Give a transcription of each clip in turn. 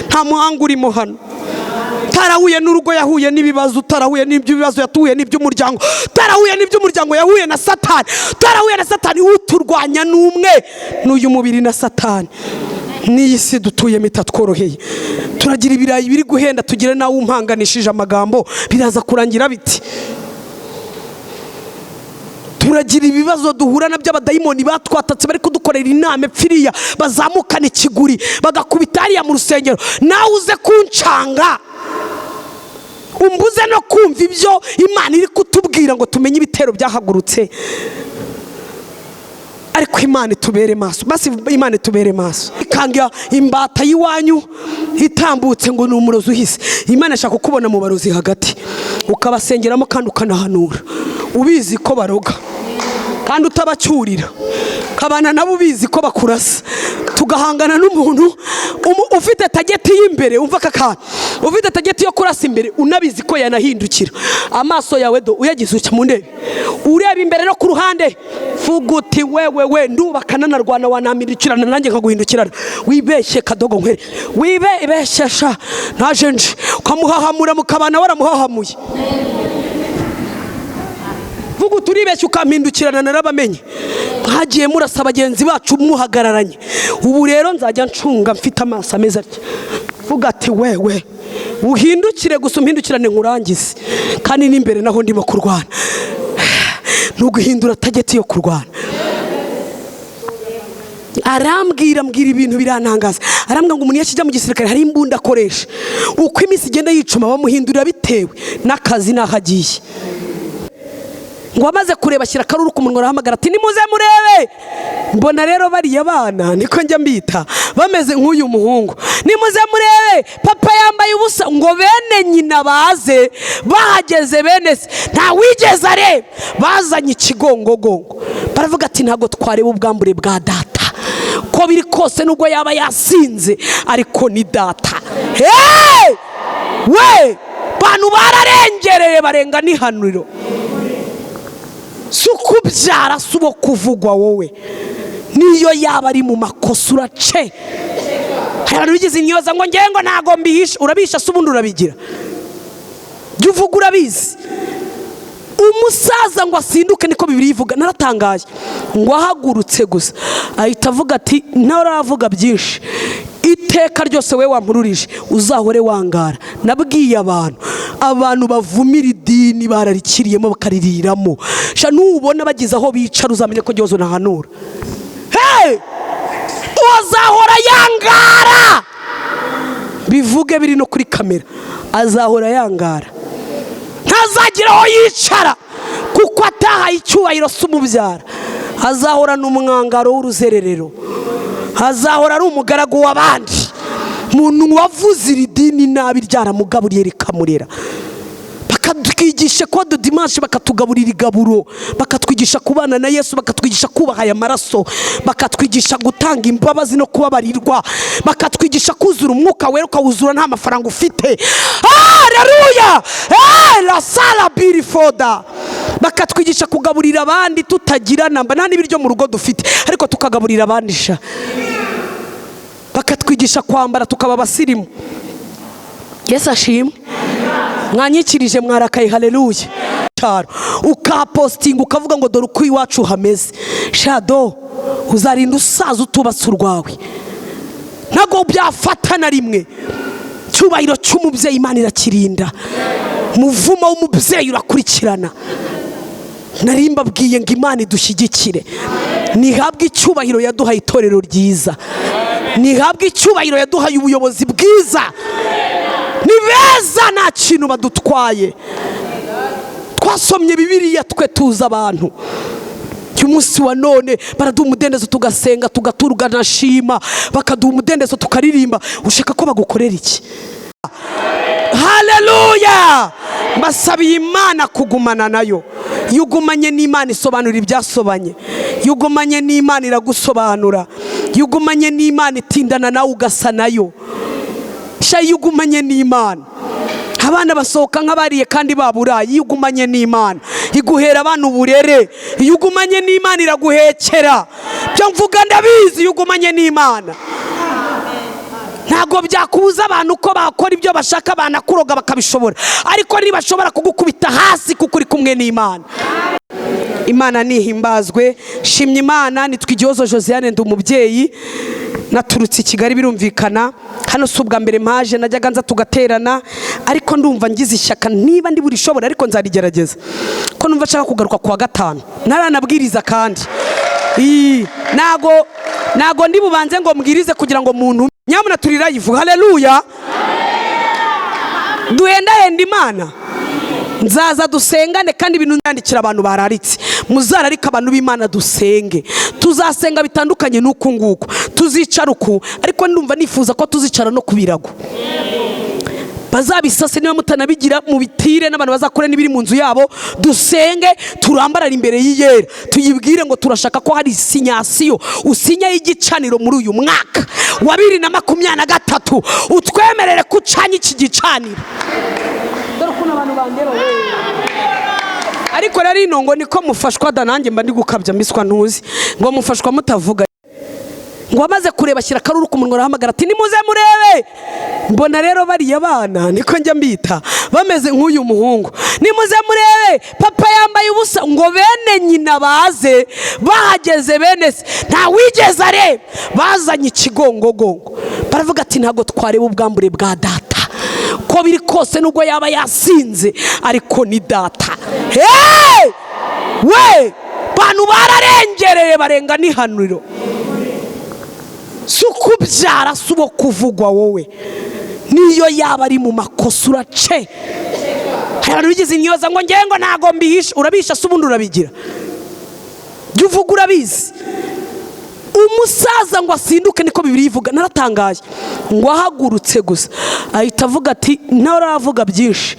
nta muhanga urimo hano. Tarahuye n'urugo yahuye n'ibibazo, tarahuye n'iby'ibibazo yatuye n'iby'umuryango, tarahuye n'iby'umuryango yahuye na Satani, tarahuye na Satani. Uturwanya n'umwe n'uyu mubiri na Satani. N'iyi si dutuyemo itatworoheye, turagira ibirayi biri guhenda, tugire nawe umpanganishije amagambo biraza kurangira biti. Turagira ibibazo duhura nabyo, abadayimoni batwatatse bari kudukorera inama epfiriya, bazamukana ikiguri bagakubita hariya mu rusengero, nawe uze kuncanga umbuze no kumva ibyo Imana iri kutubwira ngo tumenye ibitero byahagurutse. Ariko Imana itubere maso, basi Imana itubere maso. Ikangira imbata y'iwanyu itambutse ngo ni umurozi uhise, Imana ishaka kukubona mu barozi hagati, ukabasengeramo kandi ukanahanura ubizi ko baroga kandi utabacyurira, kabana nabo ubizi ko bakurasa. Tugahangana n'umuntu ufite tageti y'imbere, umva kakana ufite tageti yo kurasa imbere, unabizi ko yanahindukira. Amaso yawe do uyagize ucya mu ndebe, ureba imbere no ku ruhande, fuguti wewe ndubakana na Rwanda wanamirikirana nanjye nkaguhindukirana. Wibeshye kadogo nkwere, wibeshesha naje nje ukamuhahamura mukabana waramuhahamuye. Vuga turibeshye ukampindukirana narabamenye, hagiye murasa bagenzi bacu muhagararanye. Ubu rero nzajya ncunga mfite amaso ameza atya. Vuga ati wewe uhindukire gusa umpindukirane nkurangize, kandi n'imbere naho ndimo kurwana. Nuguhindura tageti yo kurwana. Mbwira ibintu birantangaza. Arambwira ngo umuntu yakijya mu gisirikare hari imbunda akoresha, uko iminsi igenda yicuma bamuhindurira bitewe n'akazi nahagiye. Ngo amaze kureba ashyira akaruru ku munwa, arahamagara ati nimuze murebe. Mbona rero bariya bana niko njya mbita, bameze nk'uyu muhungu. Nimuze murebe papa yambaye ubusa, ngo bene nyina baze. Bahageze bene se nta wigeze areba, bazanye ikigongogongo. Baravuga ati ntago twareba ubwambure bwa data, ko biri kose nubwo yaba yasinze ariko ni data. We bantu bararengereye barenga n'ihanuriro. Sukubyara subo kuvugwa wowe niyo yaba ari mu makosa urace. Hari bigize inyoza ngo ngengo ntago mbihisha, urabisha subundi urabigira. Jya uvuga urabizi. Umusaza ngo asinduke niko Bibiliya ivuga, naratangaye. Ngo ahagurutse gusa ahita avuga ati ntaravuga byinshi, iteka ryose we wampururije uzahore wangara. Nabwiye abantu bavumira idini bararikiriyemo bakaririramo. Sha nubona bagize aho bicara uzamenye ko Gihozo nahanura. Uzahora yangara, bivuge biri no kuri kamera. Azahora yangara, ntazagira aho yicara kuko atahaye icyubahiro s'umubyara. Azahora n'umwangaro w'uruzererero, azahora ari umugaragu w'abandi. Muntu wavuze iri dini nabi ryaramugaburiye rikamurera. Bakatwigisha ko dimanche bakatugaburira igaburo, bakatwigisha kubana na Yesu, bakatwigisha kubaha aya maraso, bakatwigisha gutanga imbabazi no kubabarirwa, bakatwigisha kuzura umwuka wera ukawuzura nta mafaranga ufite. Haleluya! La sala birifoda. Bakatwigisha kugaburira abandi tutagira namba, nta n'ibiryo mu rugo dufite ariko tukagaburira abandi sha. Bakatwigisha kwambara tukaba basirimu. Yesu ashimwe. Mwanyikirije mwarakaye, haleluya. Ukapostinga ukavuga ngo dore uko iwacu hameze. Shado uzarinda usaza utubatse urwawe, ntago byafata na rimwe. Cyubahiro cy'umubyeyi Imana irakirinda, muvumo w'umubyeyi urakurikirana. Narimba bwiye ngo Imana idushyigikire, nihabwe icyubahiro yaduhaye itorero ryiza, nihabwe icyubahiro yaduhaye ubuyobozi bwiza. Ni beza nta kintu badutwaye. Twasomye Bibiliya twe tuza abantu. Umunsi wa none baraduha umudendezo tugasenga tugaturwa na shima, bakaduha umudendezo tukaririmba. Ushaka ko bagukorera iki? Haleluya! Mbasabiye Imana kugumana nayo. Yugumanye n'Imana isobanura ibyasobanye, yugumanye n'Imana iragusobanura, yugumanye n'Imana itindana nawe ugasa nayo. Sha yugumanye n'Imana. Abana basohoka nk'abariye kandi baburaye. Yugumanye n'Imana iguhera abantu uburere, yugumanye n'Imana iraguhekera. Byo mvuga ndabizi, yugumanye n'Imana. ntago byakubuza abantu ko bakora ibyo bashaka banakuroga bakabishobora, ariko ntibashobora kugukubita hasi kuko uri kumwe n'Imana. Imana nihimbazwe. Shimye Imana. Nitwa Igihozo Josiane, ndi umubyeyi, naturutse i Kigali birumvikana. Hano si ubwa mbere mpaje, najyaga nza tugaterana, ariko ndumva ngize ishyaka niba ndi burishobora, ariko nzarigerageza ko numva nshaka kugaruka kuwa gatanu naranabwiriza. Kandi nago ndi bubanze ngo mbwirize kugira ngo muntu nyamuna turira yivuga. Haleluya. Duhendahenda Imana. Nzaza dusengane kandi ibintu ndandikira abantu bararitse, muzararika abantu b'Imana dusenge. Tuzasenga bitandukanye n'uko nguko, tuzicara uku, ariko ndumva nifuza ko tuzicara no kubirago. Bazabisase niba mutanabigira mu bitire, n'abantu bazakora n'ibiri mu nzu yabo. Dusenge, turambarara imbere y'Iyera, tuyibwire ngo turashaka ko hari sinyasiyo usinya y'igicaniro muri uyu mwaka wa 2023, utwemerere kucanya iki gicaniro. Ariko rero ino ngo niko mufashwa da, nanjye mba ndi gukabya mbiswa ntuzi ngo mufashwa mutavuga. Ngo amaze kureba ashyira akaruru ku munwa, arahamagara ati nimuze murebe. Mbona rero bariya bana niko njya mbita, bameze nk'uyu muhungu. Nimuze murebe papa yambaye ubusa, ngo bene nyina baze. Bahageze bene se nta wigeze areba, bazanye ikigongogongo. Baravuga ati ntago twareba ubwambure bwa data, ko biri kose nubwo yaba yasinze ariko ni data. Hey! We bantu bararengereye barenga n'ihanuriro. Sukubyara subo kuvugwa wowe niyo yaba ari mu makosa urace. Hari bigize inyoza ngo ngengo ntago mbihisha. Urabisha subundi urabigira, jya uvuga urabizi. Umusaza ngo asinduke niko Bibiliya ivuga. Naratangaye ngo ahagurutse gusa ahita avuga ati ntaravuga byinshi,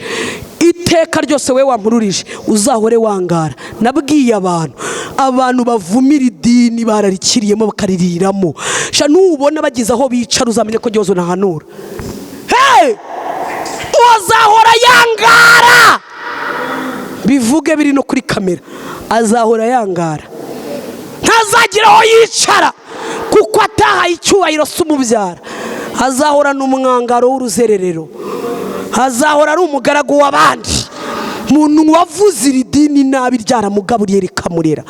iteka ryose we wampururije uzahore wangara. Nabwiye abantu bavumira idini bararikiriyemo bakaririramo. Sha nubona bagize aho bicara uzamenye ko Gihozo nahanura. Hey! Uzahora yangara. Bivuge biri no kuri kamera, azahora yangara. Ntazagira aho yicara kuko atahaye icyubahiro s'umubyara. Azahora n'umwangaro w'uruzererero, azahora ari umugaragu w'abandi. Muntu wavuze iri dini nabi ryaramugaburiye rikamurera.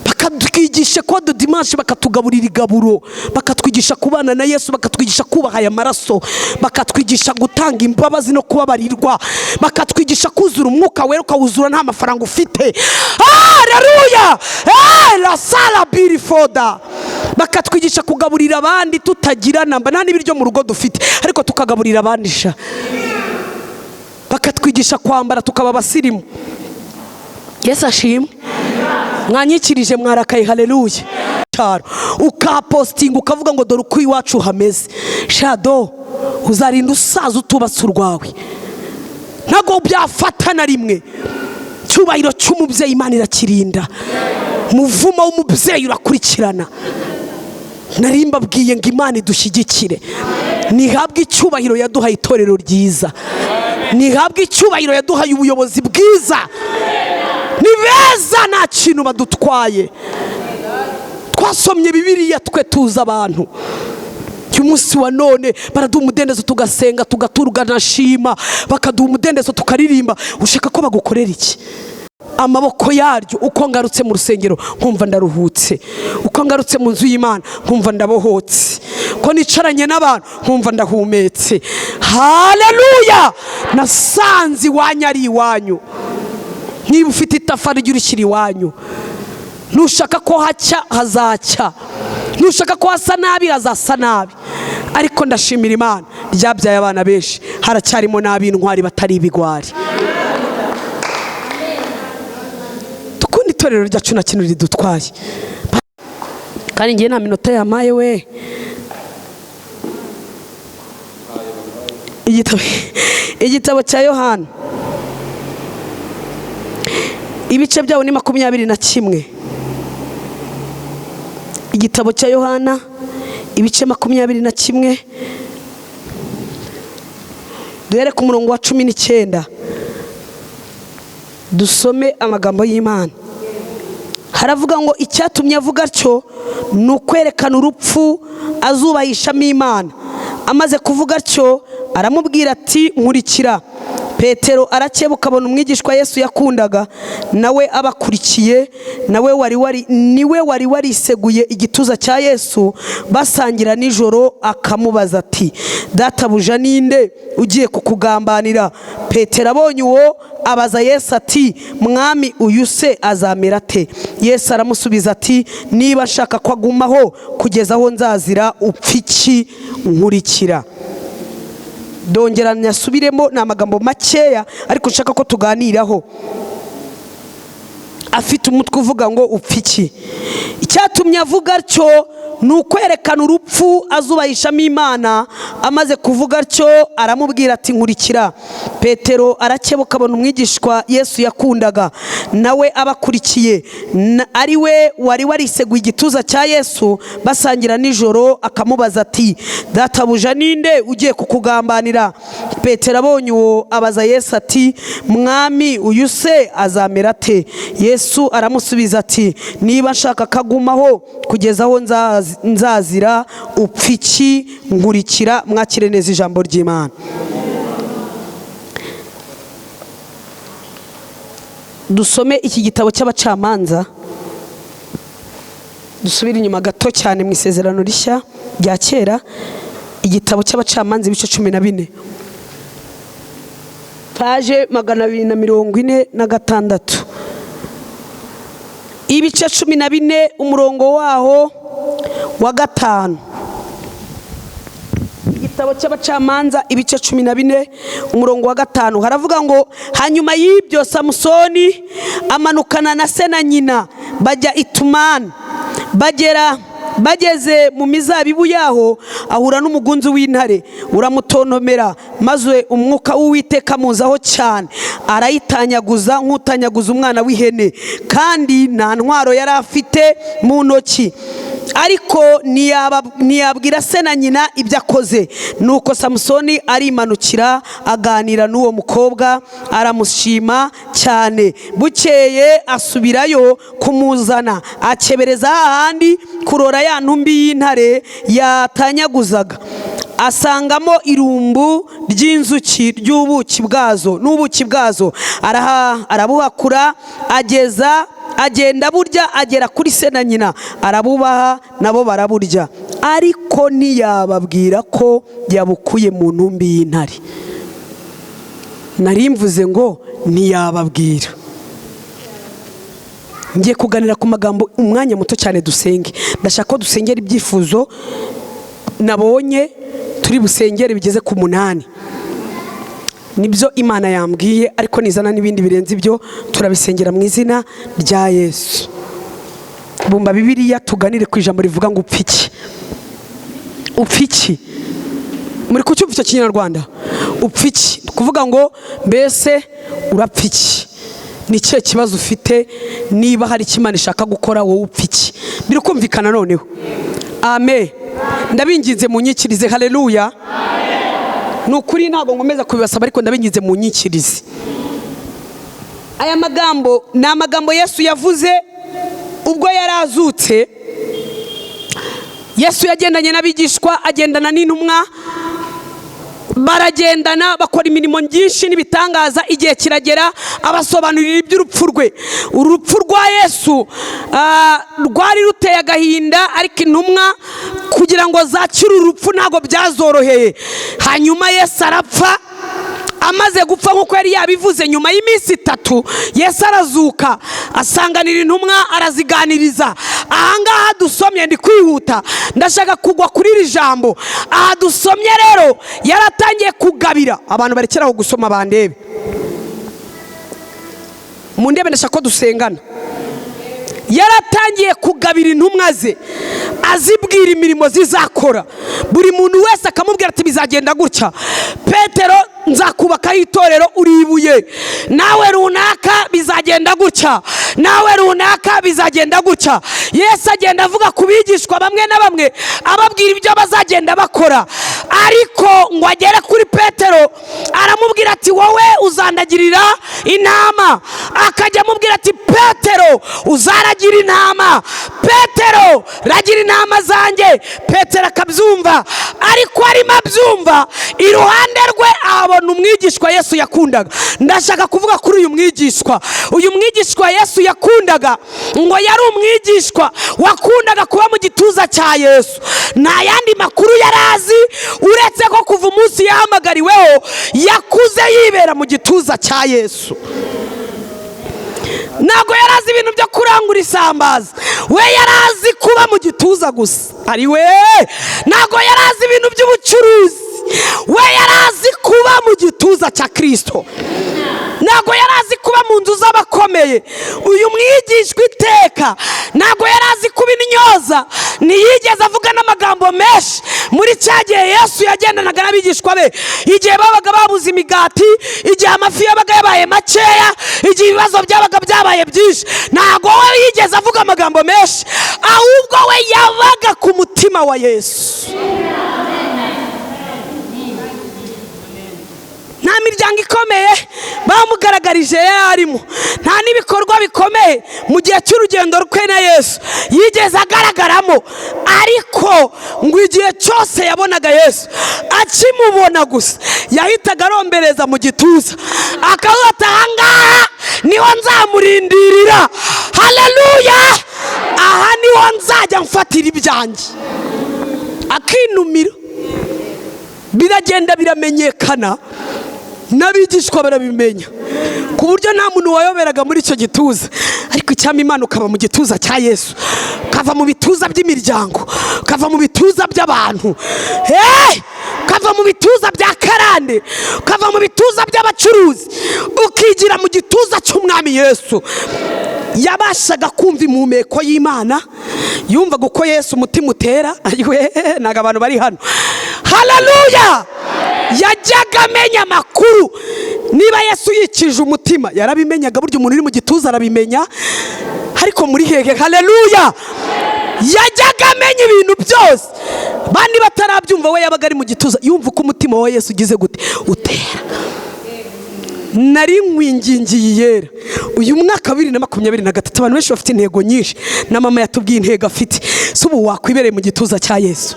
Bakatwigisha ko dimanche bakatugaburira igaburo, bakatwigisha kubana na Yesu, bakatwigisha kubaha aya maraso, bakatwigisha gutanga imbabazi no kubabarirwa, bakatwigisha kuzura umwuka wera ukawuzura nta mafaranga ufite. Haleluya. La sala birifoda. Bakatwigisha kugaburira abandi tutagira namba, nta n'ibiryo mu rugo dufite ariko tukagaburira abandi. Sha bakatwigisha kwambara tukaba abasirimu. Yesu ashimwe. Mwanyikirije mwarakaye. Haleluya. Ukapostinga ukavuga ngo dore uko iwacu hameze. Shado uzarinda usaza utubatse urwawe, ntago byafata na rimwe. Cyubahiro cy'umubyeyi Imana irakirinda, muvumo w'umubyeyi urakurikirana. Narimba bwiye ngo Imana idushyigikire. Nihabwe icyubahiro yaduhaye itorero ryiza, nihabwe icyubahiro yaduhaye ubuyobozi bwiza. Ni beza nta kintu badutwaye. Twasomye Bibiliya twe tuza abantu. Umunsi wa none baraduha umudendezo tugasenga tugaturugana shima, bakaduha umudendezo tukaririmba. Ushaka ko bagukorera iki? Amaboko yaryo uko ngarutse mu rusengero nkumva ndaruhutse, uko ngarutse mu nzu y'Imana nkumva ndabohotse, ko nicaranye n'abantu nkumva ndahumetse. Haleluya. Nasanze iwanyu ari iwanyu. Niba ufite itafari ry'urushyira iwanyu, nushaka ko hacya hazacya, nushaka ko hasa nabi hazasa nabi. Ariko ndashimira Imana ryabyaye abana benshi, haracyarimo n'ab'intwari batari ibigwari. Tukundi itorero ryacu na kintu ridutwaye, kandi ngiye nta minota yamaye we. Igitabo cya Yohana ibice byawo ni 21. Igitabo cya Yohana ibice 21, duhere ku murongo wa 19 dusome amagambo y'Imana. Haravuga ngo icyatumye avuga cyo ni ukwerekana urupfu azubahishamo Imana, amaze kuvuga atyo aramubwira ati nkurikira. Petero arakebuka abona umwigishwa Yesu yakundaga nawe abakurikiye, niwe wari wariseguye igituza cya Yesu basangira nijoro, akamubaza ati databuja ninde ugiye kukugambanira? Petero abonye uwo abaza Yesu ati mwami uyu se azamera ate? Yesu aramusubiza ati niba nshaka ko agumaho kugeza aho nzazira, upfa iki? Nkurikira. Dongera nyasubiremo, ni amagambo makeya ariko nshaka ko tuganiraho. Afite umutwe uvuga ngo upfa iki? Icyatumye avuga atyo ni ukwerekana urupfu azubahishamo Imana. Amaze kuvuga atyo aramubwira ati nkurikira. Petero arakebuka abona umwigishwa Yesu yakundaga nawe abakurikiye, ari we wari wariseguye igituza cya Yesu basangira nijoro, akamubaza ati databuja ninde ugiye kukugambanira? Petero abonye uwo abaza Yesu ati mwami uyu se azamera ate? Yesu aramusubiza ati niba nshaka kagumaho kugeza aho nzazira, upfa iki? Nkurikira. Mwakire neza ijambo ry'Imana. Dusome iki gitabo cy'abacamanza, dusubire inyuma gato cyane mu isezerano rishya rya kera, igitabo cy'abacamanza ibice 14, paje 246, ibice 14 umurongo waho wa 5. Igitabo cy'abacamanza ibice 14 umurongo wa 5 haravuga ngo hanyuma y'ibyo Samusoni amanukana na se na nyina bajya Itumani. Bageze mu mizabibu yaho ahura n'umugunzi w'intare uramutontomera, maze umwuka w'Uwiteka muzaho cyane, arayitanyaguza nk'utanyaguza umwana w'ihene, kandi nta ntwaro yari afite mu ntoki. Ariko ntiyabwira se na nyina ibyo akoze. Nuko Samusoni arimanukira aganira n'uwo mukobwa, aramushima cyane. Bukeye asubirayo kumuzana, akebereza hahandi kurora ya ntumbi y'intare yatanyaguzaga, asangamo irumbu ry'inzuki ry'ubuki bwazo n'ubuki bwazo. Arabuhakura agenda burya, agera kuri se na nyina arabubaha, nabo baraburya. Ariko ntiyababwira ko yabukuye mu ntumbi y'intare. Nari mvuze ngo ntiyababwira. Ngiye kuganira ku magambo umwanya muto cyane, dusenge. Ndashaka ko dusengera ibyifuzo nabonye turi busengere bigeze ku 8. Nibyo Imana yambwiye, ariko nizana n'ibindi birenze ibyo turabisengera mu izina rya Yesu. Bumva Bibiliya tuganire ku ijambo rivuga ngo upfa iki? Upfa iki? Muri kucyumva icyo Kinyarwanda? Upfa iki? Kuvuga ngo mbese urapfa iki? Ni cyo kibazo ufite, niba hari Imana ishaka gukora wowe upfa iki? Biri kumvikana noneho? Amen. Ndabinginze mu nyikirize. Haleluya. Nukuri ntabwo ngomeza kubibasaba, ariko ndabinginze mu nyikirize. Aya magambo ni amagambo Yesu yavuze ubwo yarazutse. Yesu yagendanye n'abigishwa, agendana n'intumwa, baragendana bakora imirimo myinshi n'ibitangaza. Igihe kiragera abasobanurira iby'urupfu rwe. Urupfu rwa Yesu rwari ruteye agahinda, ariko intumwa kugira ngo zakire urupfu ntabwo byazoroheye. Hanyuma Yesu arapfa. Amaze gupfa nk'uko yari yabivuze, nyuma y'iminsi 3 Yesu arazuka, asanganira intumwa, araziganiriza. Ahangaha dusomye, ndi kwihuta, ndashaka kugwa kuri iri jambo. Aha dusomye rero yaratangiye kugabira abantu. Barekeraho gusoma bandebe, mu ndebe, ndashaka ko dusengana. Yaratangiye kugabira intumwa ze, azibwira imirimo zizakora. Buri muntu wese akamubwira ati bizagenda gutya. Petero, nzakubaka itorero, uri ibuye. Nawe runaka bizagenda gutya, nawe runaka bizagenda gutya. Yesu agenda avuga kubigishwa bamwe na bamwe, ababwira ibyo bazagenda bakora. Ariko ngo agere kuri Petero aramubwira aramubwira ati wowe uzandagirira intama. Akajya amubwira ati Petero uzaragira intama, Petero ragira intama zanjye. Petero akabyumva, ariko arimo abyumva iruhande rwe abona umwigishwa Yesu yakundaga. Ndashaka kuvuga kuri uyu mwigishwa. Uyu mwigishwa Yesu yakundaga ngo yari umwigishwa wakundaga kuba mu gituza cya Yesu. Nta yandi makuru yari azi uretse ko kuva umunsi yahamagariweho yakuze yibera mu gituza cya Yesu. Ntabwo yari azi ibintu byo kurangura isambaza, we yari azi kuba mu gituza gusa. Ari we ntabwo yari azi ibintu by'ubucuruzi, we yari azi kuba mu gituza cya Kristo. Ntabwo yari azi kuba mu nzu z'abakomeye. Uyu mwigishwa iteka ntabwo yari azi kuba intyoza, ntiyigeze avuga n'amagambo menshi. Muri cya gihe Yesu yagendanaga n'abigishwa be, igihe babaga babuze imigati, igihe amafi yabaga yabaye makeya, igihe ibibazo byabaga byabaye byinshi, ntabwo we yigeze avuga amagambo menshi, ahubwo we yabaga ku mutima wa Yesu. Nta miryango ikomeye bamugaragarije yarimo, nta n'ibikorwa bikomeye mu gihe cy'urugendo rwe na Yesu yigeze agaragaramo. Ariko ngo igihe cyose yabonaga Yesu, akimubona gusa yahitaga arombereza mu gituza, akavuga ati ahangaha niho nzamurindirira. Haleluya! Aha niho nzajya mfatira ibyanjye. Akinumira, biragenda biramenyekana, n'abigishwa barabimenya, ku buryo nta muntu wayoberaga muri icyo gituza. Ariko icyama Imana ukaba mu gituza cya Yesu, ukava mu bituza by'imiryango, ukava mu bituza by'abantu, ukava mu bituza bya karande, ukava mu bituza by'abacuruzi, ukigira mu gituza cy'umwami Yesu. Yabashaga kumva impumeko y'Imana, yumvaga uko Yesu umutima utera. Ntabwo abantu bari hano. Haleluya! Yajyaga amenya amakuru. Niba Yesu yikije umutima yarabimenyaga. Burya umuntu uri mu gituza arabimenya. Ariko muri hehe? Haleluya! Yajyaga amenya ibintu byose, bandi batarabyumva we yabaga ari mu gituza yumva uko umutima wa Yesu ugize gute utera. Nari nkwingingiye yera uyu mwaka 2023 abantu benshi bafite intego nyinshi, na mama yatubwiye intego afite. Subu wakwibereye mu gituza cya Yesu.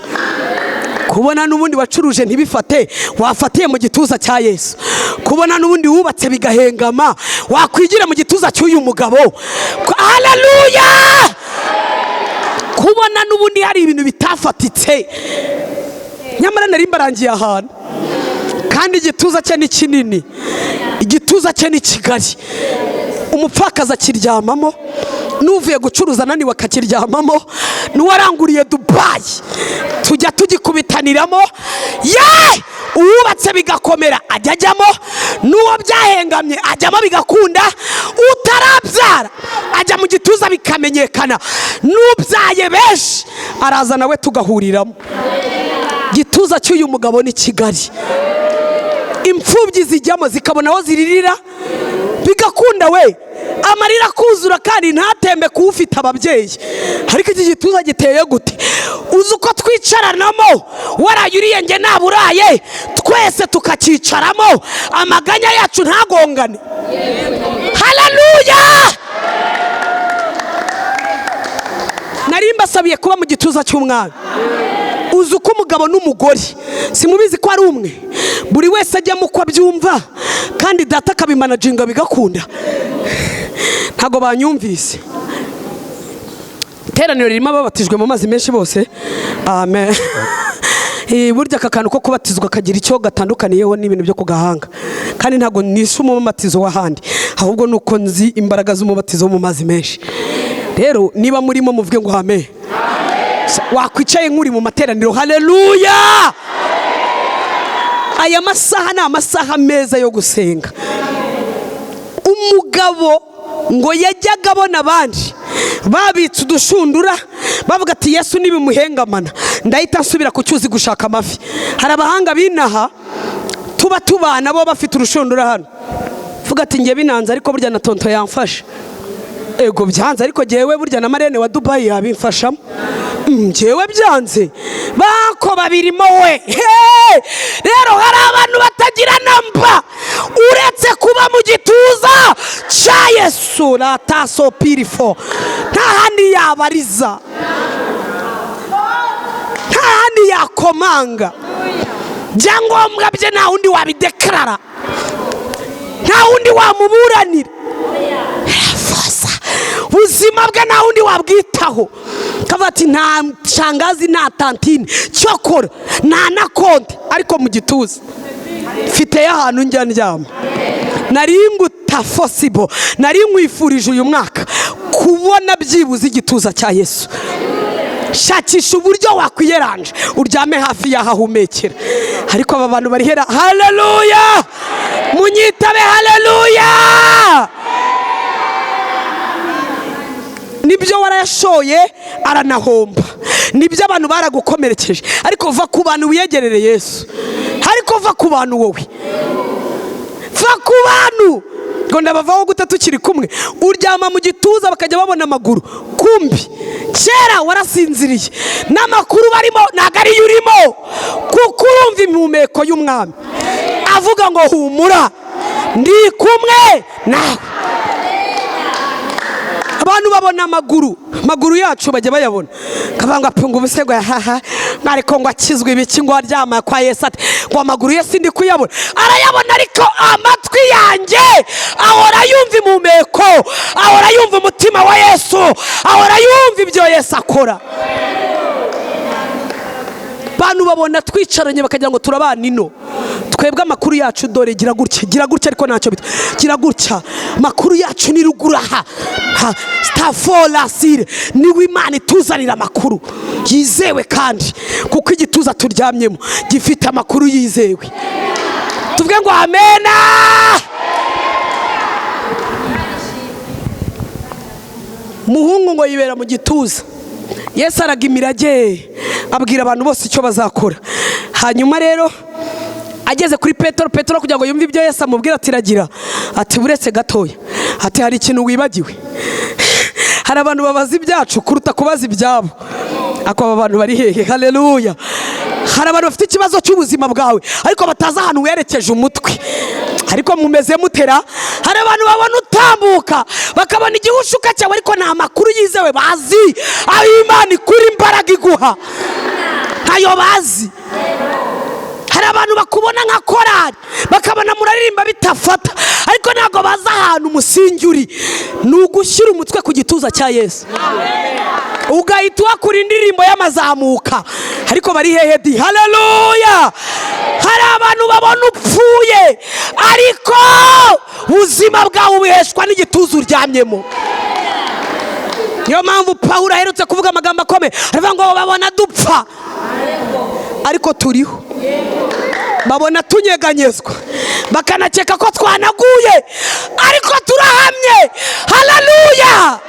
Kubona n'ubundi wacuruje ntibifate, wafatiye mu gituza cya Yesu. Kubona n'ubundi wubatse bigahengama, wakwigira mu gituza cy'uyu mugabo. Haleluya! Kubona n'ubundi hari ibintu bitafatitse, nyamara nari mbarangiye ahantu, kandi igituza cye ni kinini, igituza cye ni kigari. Umupfakaza akiryamamo, n'uvuye gucuruza naniwe akakiryamamo, n'uwaranguriye Dubai tujya tugikubitaniramo. Uwubatse bigakomera ajya ajyamo, n'uwo byahengamye ajyamo bigakunda, utarabyara ajya mu gituza bikamenyekana, n'ubyaye benshi araza nawe tugahuriramo. Gituza cy'uyu mugabo ni kigari, imfubyi zijyamo zikabona aho ziririra bigakunda, we amarira kuzura kandi ntatembe kuwufite ababyeyi. Ariko iki gituza giteye gute? Uzi uko twicaranamo, warayuriye nge naburaye, twese tukacicaramo, amaganya yacu ntagongane. Haleluya! Nari mbasabiye kuba mu gituza cy'umwami. Uzi uko umugabo n'umugore, simubizi ko ari umwe, buri wese ajya mu ko abyumva, kandi data akabimanaginga bigakunda. Ntago banyumvise. Teraniro ririmo ababatijwe mu mazi menshi bose. Amen. Burya aka kantu ko kubatizwa kagira icyo gatandukaniyeho n'ibintu byo kugahanga, kandi ntago nishe umubatizo w'ahandi, ahubwo nuko nzi imbaraga z'umubatizo mu mazi menshi. Rero niba murimo muvuge ngo amen. Wakwicaye nk'uri mu materaniro. Haleluya! Aya masaha ni amasaha meza yo gusenga. Umugabo ngo yajyaga abona abandi babitse udushundura, bavuga ati Yesu nibimuhengamana ndahita nsubira ku cyuzi gushaka amafi. Hari abahanga binaha tuba tubana bo bafite urushundura hano, vuga ati nge binanze, ariko burya na tonto yamfasha. Ego byanze, ariko jewe burya na Marene wa Dubai yabimfashamo. Jewe byanze bako babirimo we. Rero hari abantu batagira namba, Yesu rataso pirifo, nta handi yabariza, nta handi yakomanga, byangombwa bye nta wundi wabidekarara, nta wundi wamuburanira, ubuzima bwe nta wundi wabwitaho. Kavuga ati nta shangazi nta tantine cyokora nta na konti, ariko mu gituza mfite ahantu njya ndyama. Nari nguta possible, nari nkwifurije uyu mwaka kubona byibuze igituza cya Yesu. Shakisha uburyo wakwiyeranje uryame hafi y'ahahumekera, ariko aba bantu bari hera. Haleluya, munyitabe haleluya. Nibyo warayashoye aranahomba, nibyo abantu baragukomerekeje, ariko va ku bantu wiyegerere Yesu, ariko va ku bantu wowe, va ku bantu ngo ndabavaho gute tukiri kumwe. Uryama mu gituza bakajya babona amaguru, kumbi kera warasinziriye, n'amakuru barimo ntago ariyo urimo, kuko urumva impumeko y'umwami avuga ngo humura ndi kumwe nawe. Abantu babona amaguru yacu bajya bayabona, kabanga punga ubusego yahaha ariko ngo akizwe ibiki ngo aryama kwa Yesu ati ngo amaguru ye sindi kuyabona, arayabona ariko amatwi yanjye ahora yumva impumeko, ahora yumva umutima wa Yesu, ahora yumva ibyo Yesu akora. Bantu babona twicaranye bakagira ngo turabana ino, twebwe amakuru yacu dore gira gutya ariko ntacyo bita, gira gutya makuru yacu ni ruguraha stafola sire, niwe Imana ituzanira amakuru yizewe, kandi kuko igituza turyamyemo gifite amakuru yizewe. Tuvuge ngo amena. Muhungu ngo yibera mu gituza, Yesu aragimirage abwira abantu bose icyo bazakora. Hanyuma rero ageze kuri Petero kugira ngo yumve ibyo Yesu amubwira, ati ragira, ati buretse gatoya, ati hari ikintu wibagiwe. Hari abantu babaza ibyacu kuruta kubaza ibyabo, ako aba bantu bari hehe? Haleluya. Hari abantu bafite ikibazo cy'ubuzima bwawe ariko bataza ahantu werekeje umutwe, ariko mumeze mutera. Hari abantu babona utambuka bakabona igihushuka cyawe ariko nta makuru yizewe bazi aho Imana ikura imbaraga iguha, ntayo bazi. Hari abantu bakubona nka korari bakabona muraririmba bitafata, ariko ntabwo baza ahantu umusingi uri. Ni ugushyira umutwe ku gituza cya Yesu, ugahita wakura indirimbo y'amazamuka, ariko bari hehe di? Haleluya. Hari abantu babona upfuye ariko ubuzima bwawe buheshwa n'igituza uryamyemo. Niyo mpamvu Pawulo aherutse kuvuga amagambo akomeye, aravuga ngo babona dupfa ariko turiho, babona tunyeganyezwa bakanakeka ko twanaguye ariko turahamye. Haleluya.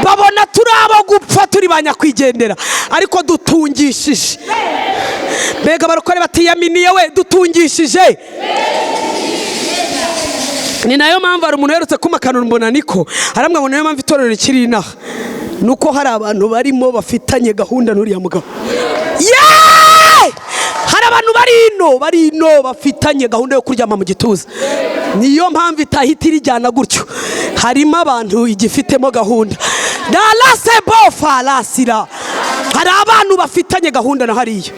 Babona turi abo gupfa, turi banyakwigendera ariko dutungishije. Mbega barokore batiyaminiye we dutungishije. Ni nayo mpamvu hari umuntu uherutse kumakanura mbona niko aramwe ngo niyo mpamvu itorero rikiri inaha, nuko hari abantu barimo bafitanye gahunda n'uriya mugabo. Hari abantu bari ino bafitanye gahunda yo kuryama mu gituza. Niyo mpamvu itahita irijyana gutyo, harimo abantu igifitemo gahunda. Dalase bofa lasira, hari abantu bafitanye gahunda na hariya.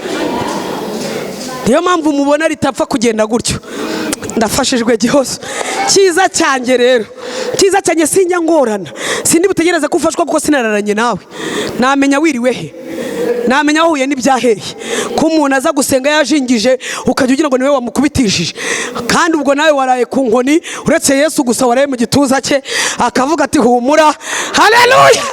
Niyo mpamvu mubona ritapfa kugenda gutyo. Ndafashijwe Gihozo. Cyiza cyanjye rero, cyiza cyanjye sinjya ngorana, sindi butegereze kufashwa kuko sinararanye nawe. Namenya wiriwe he, namenya wahuye n'ibyahehe, ko umuntu aza gusenga yajingije ukajya ugira ngo niwe wamukubitishije, kandi ubwo nawe waraye ku nkoni. Uretse Yesu gusa waraye mu gituza cye akavuga ati humura. Haleluya.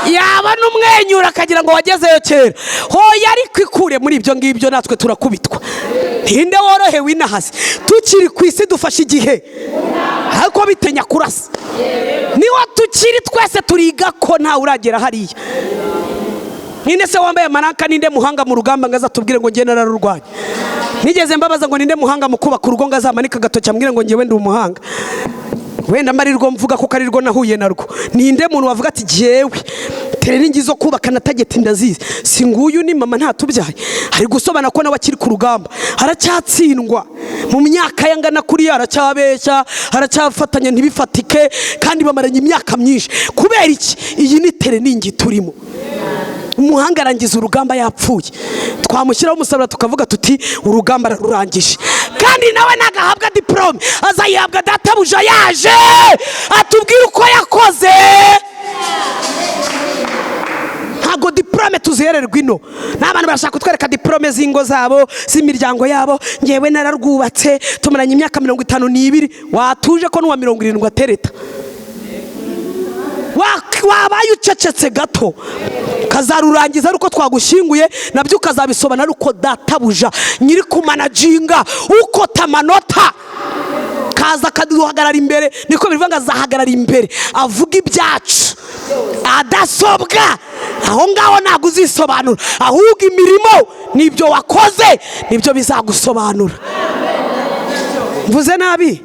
Yaba n'umwenyura akagira ngo wagezeyo kera. Hoya ariko ikure muri ibyo ngibyo, natwe turakubitwa. Ntinde worohewe inahasi, tukiri ku isi dufashe igihe ariko bitenya kurasa. Niwa tukiri twese turiga ko nta uragera hariya. Ninde se wambaye amaraka, ninde muhanga mu rugamba ngaza tubwire ngo ngiye nararurwanya? Nigeze mbabaza ngo ninde muhanga mu kubaka urugo ngazamanika gatoki ambwire ngo ngiye ndi umuhanga? Wenda marirwo mvuga ko karirwo nahuye narwo. Ninde muntu wavuga ati jewe terera ingizo kubaka natageti ndazizi, singuyu ni mama ntatubyaye, ari gusobana ko nawe akiri ku rugamba aracyatsindwa. mu myaka yangana kuri aracyabeshya, aracyafatanya ntibifatike, kandi bamaranye imyaka myinshi. Kubera iki? Iyi ni tereningi turimo. Umuhanga arangiza urugamba yapfuye, twamushyiraho umusaraba tukavuga tuti urugamba rurangije, kandi nawe nagahabwa diplome azayihabwa databuja yaje atubwira uko yakoze. Ntago diplome tuzihererwa ino. N'abantu barashaka kutwereka diplome z'ingo zabo, z'imiryango yabo. Ngewe nararwubatse tumaranye imyaka 52, watuje ko n'uwa 70 atereta. Wabaye ucecetse gato kazarurangiza ari uko twagushyinguye, nabyo ukazabisobanura uko databuja nyiri kumanajinga uko tamanota kaza kaduhagarara imbere. Niko bivuga ngo azahagarara imbere avuga ibyacu adasobwa. Aho ngaho ntabwo uzisobanura, ahubwo imirimo nibyo wakoze nibyo bizagusobanura. Mvuze nabi?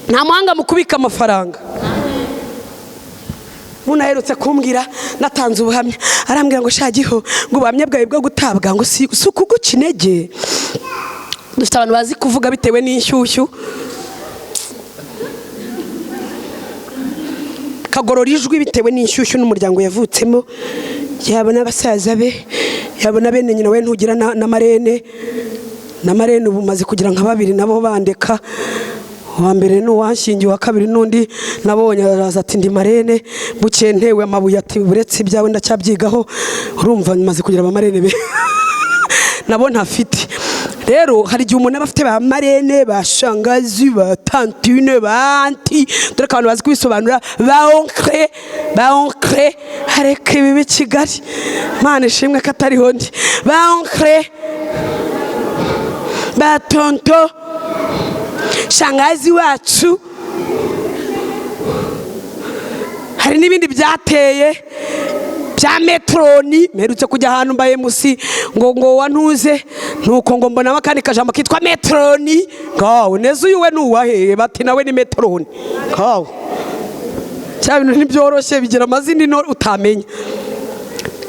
Nta muhanga mu kubika amafaranga. Munaherutse kumbwira natanze ubuhamya, arambwira ngo shagiho ngo ubuhamya bwawe bwo gutabwa ngo si ukuguca intege. Dufite abantu bazi kuvuga bitewe n'inshyushyu, kagorora ijwi bitewe n'inshyushyu n'umuryango yavutsemo, yabona abasaza be, yabona bene nyina we ntugira na marene. Na marene ubu maze kugira nka 2 nabo bandeka. Wa mbere n'uwanshingiye, wa kabiri n'undi nabonye araza ati ndi marene, buke ntewe amabuye ati buretse ibyawe ndacyabyigaho. Urumva maze kugira abamarene be nabo ntafite. Rero hari igihe umuntu aba afite ba marene, ba shangazi, ba tantine, ba anti, dore ko abantu bazi kubisobanura, ba onkre hareke bibi Kigali, Mana ishimwe ko atariho ndi, ba onkre, ba tonto, shangazi wacu. Hari n'ibindi byateye bya metroni. Mperutse kujya ahantu mbaye musi ngo wantuze, nuko ngo mbona akandi kajambo kitwa metroni. Ngaho neza uyu we nuwaheye, bati nawe ni metroni. Ngaho cya bintu ntibyoroshye, bigira amazina ino utamenya.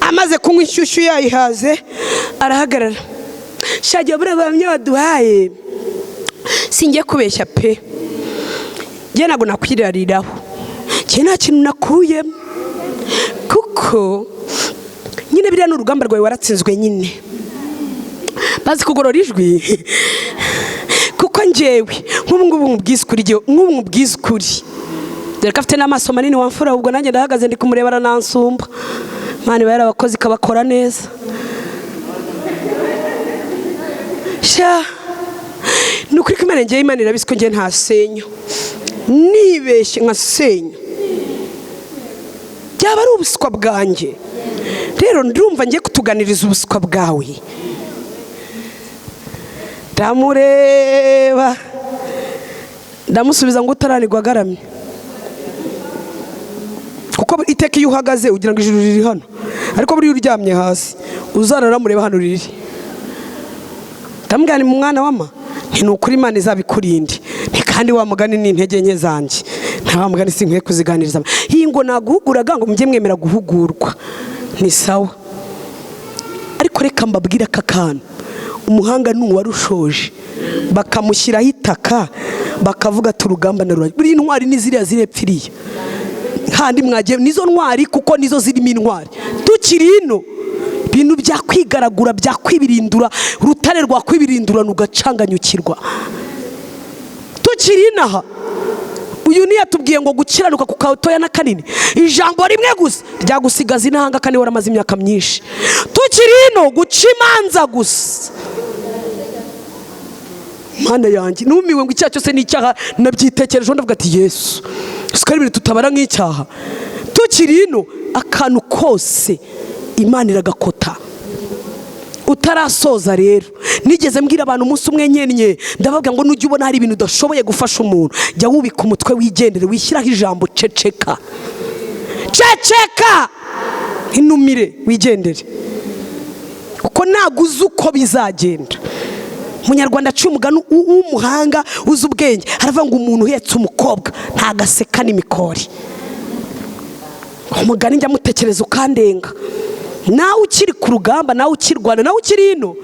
Amaze kunywa inshyushyu yayihaze arahagarara, shagiye bure bamye baduhaye singiye kubeshya pe, njye ntabwo nakwirariraho, njye nta kintu nakuye, kuko nyine biriya ni urugamba rwawe waratsinzwe nyine. Bazi kugorora ijwi kuko njyewe nk'ubu ngubu nkubwiza ukuri, dore ko afite n'amaso manini wamfura, ubwo nanjye ndahagaze ndi kumureba aranansumba. Imana iba yarabakoze ikabakora neza. Sha nukuri ko Imana njyewe, Imana irabizi ko njye nta senyo, nibeshye nka senyo byaba ari ubuswa bwanjye. Rero ndumva ngiye kutuganiriza ubuswa bwawe. Ndamureba ndamusubiza ngo utaranirwa agaramye, kuko iteka iyo uhagaze ugira ngo ijuru riri hano, ariko buri uryamye hasi uzaramureba hano riri. Ndamubwira ni mwana wama, ni ukuri Imana izabikurinde, ni kandi wa mugani ni intege nke zanjye, nta wa mugani sinkwiye kuziganiriza. Iyi ngo naguhuguraga ngo mujye mwemera guhugurwa, ni sawa, ariko reka mbabwira aka kantu. Umuhanga n'uwarushoje bakamushyiraho itaka bakavuga ati urugamba naruranye. Buri intwari ni ziriya zirepfiriye, kandi mwagiye nizo ntwari kuko nizo zirimo intwari. Tukiri ino bintu byakwigaragura, byakwibirindura, urutare rwakwibirindura nugacanganyukirwa. Tukiri inaha, uyu ni yatubwiye ngo gukiranuka ku kawutoya na kanini, ijambo rimwe gusa ryagusigaza inahanga kandi waramaze imyaka myinshi. Tukiri ino guca imanza gusa. Mana yanjye numiwe ngo icyaha cyose ni icyaha, nabyitekereje ndavuga ati Yesu sikari ibintu tutabara nk'icyaha. Tukiri ino akantu kose Imana iragakota. Utarasoza rero nigeze mbwira abantu umunsi umwe nyenye, ndavuga ngo nujya ubona hari ibintu udashoboye gufasha umuntu, jya wubika umutwe wigendere, wishyiraho ijambo ceceka. Ceceka inumire wigendere, kuko ntabwo uzi uko bizagenda. Munyarwanda aciye umugani w'umuhanga uzi ubwenge, aravuga ngo umuntu uhetse umukobwa ntagaseka n'imikori. Umugani njya mutekereza ukandenga. Nawe ukiri ku rugamba, nawe ukirwana, nawe ukiri ino,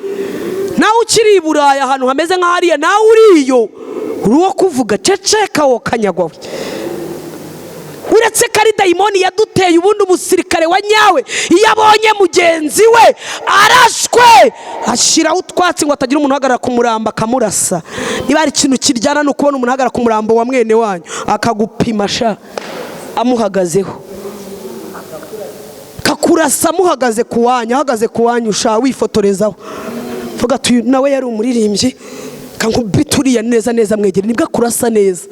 nawe ukiri i Burayi ahantu hameze nk'ahariya nawe uriyo uri uwo kuvuga ceceka wo kanyagwawe. Uretse ko ari dayimoni yaduteye, ubundi umusirikare wa nyawe iyo abonye mugenzi we arashwe ashyiraho utwatsi ngo atagira umuntu uhagarara ku murambo akamurasa. Niba hari ikintu kiryana ni ukubona umuntu uhagarara ku murambo wa mwene wanyu akagupima sha amuhagazeho, kakurasa amuhagaze ku wanyu, ahagaze ku wanyu sha wifotorezaho vuga ati nawe yari umuririmbyi kankubita uriya neza neza mwegere nibwo akurasa neza.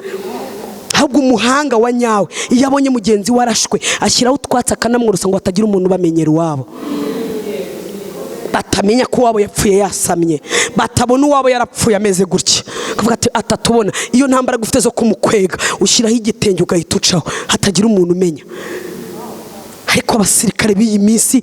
Ahubwo umuhanga wa nyawe iyo abonye mugenzi we arashwe ashyiraho utwatsi akanamwurusa ngo atagira umuntu bamenyera uwabo, batamenya ko uwabo yapfuye yasamye, batabona uwabo yarapfuye ameze gutya, kuvuga ati atatubona. Iyo ntambara gufite zo kumukwega ushyiraho igitenge ugahita ucaho hatagira umuntu umenya. Ariko abasirikare b'iyi minsi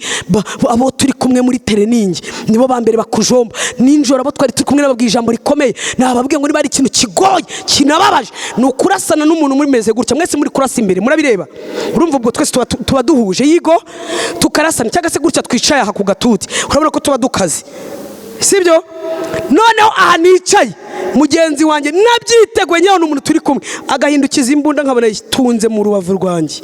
abo turi kumwe muri tereningi nibo bambere bakujomba ninjoro. Abo twari turi kumwe nababwiye ijambo rikomeye, nababwiye ngo niba ari ikintu kigoye kinababaje ni ukurasana n'umuntu muri meze gutya, mwese muri kurasa imbere murabireba. Urumva ubwo twese tuba duhuje yigo tukarasana, cyangwa se gutya twicaye aha ku gatuti, urabona ko tuba dukaze sibyo? Noneho aha nicaye mugenzi wanjye nabyiteguye nyaho n'umuntu turi kumwe agahindukiza imbunda nkabona yitunze mu rubavu rwanjye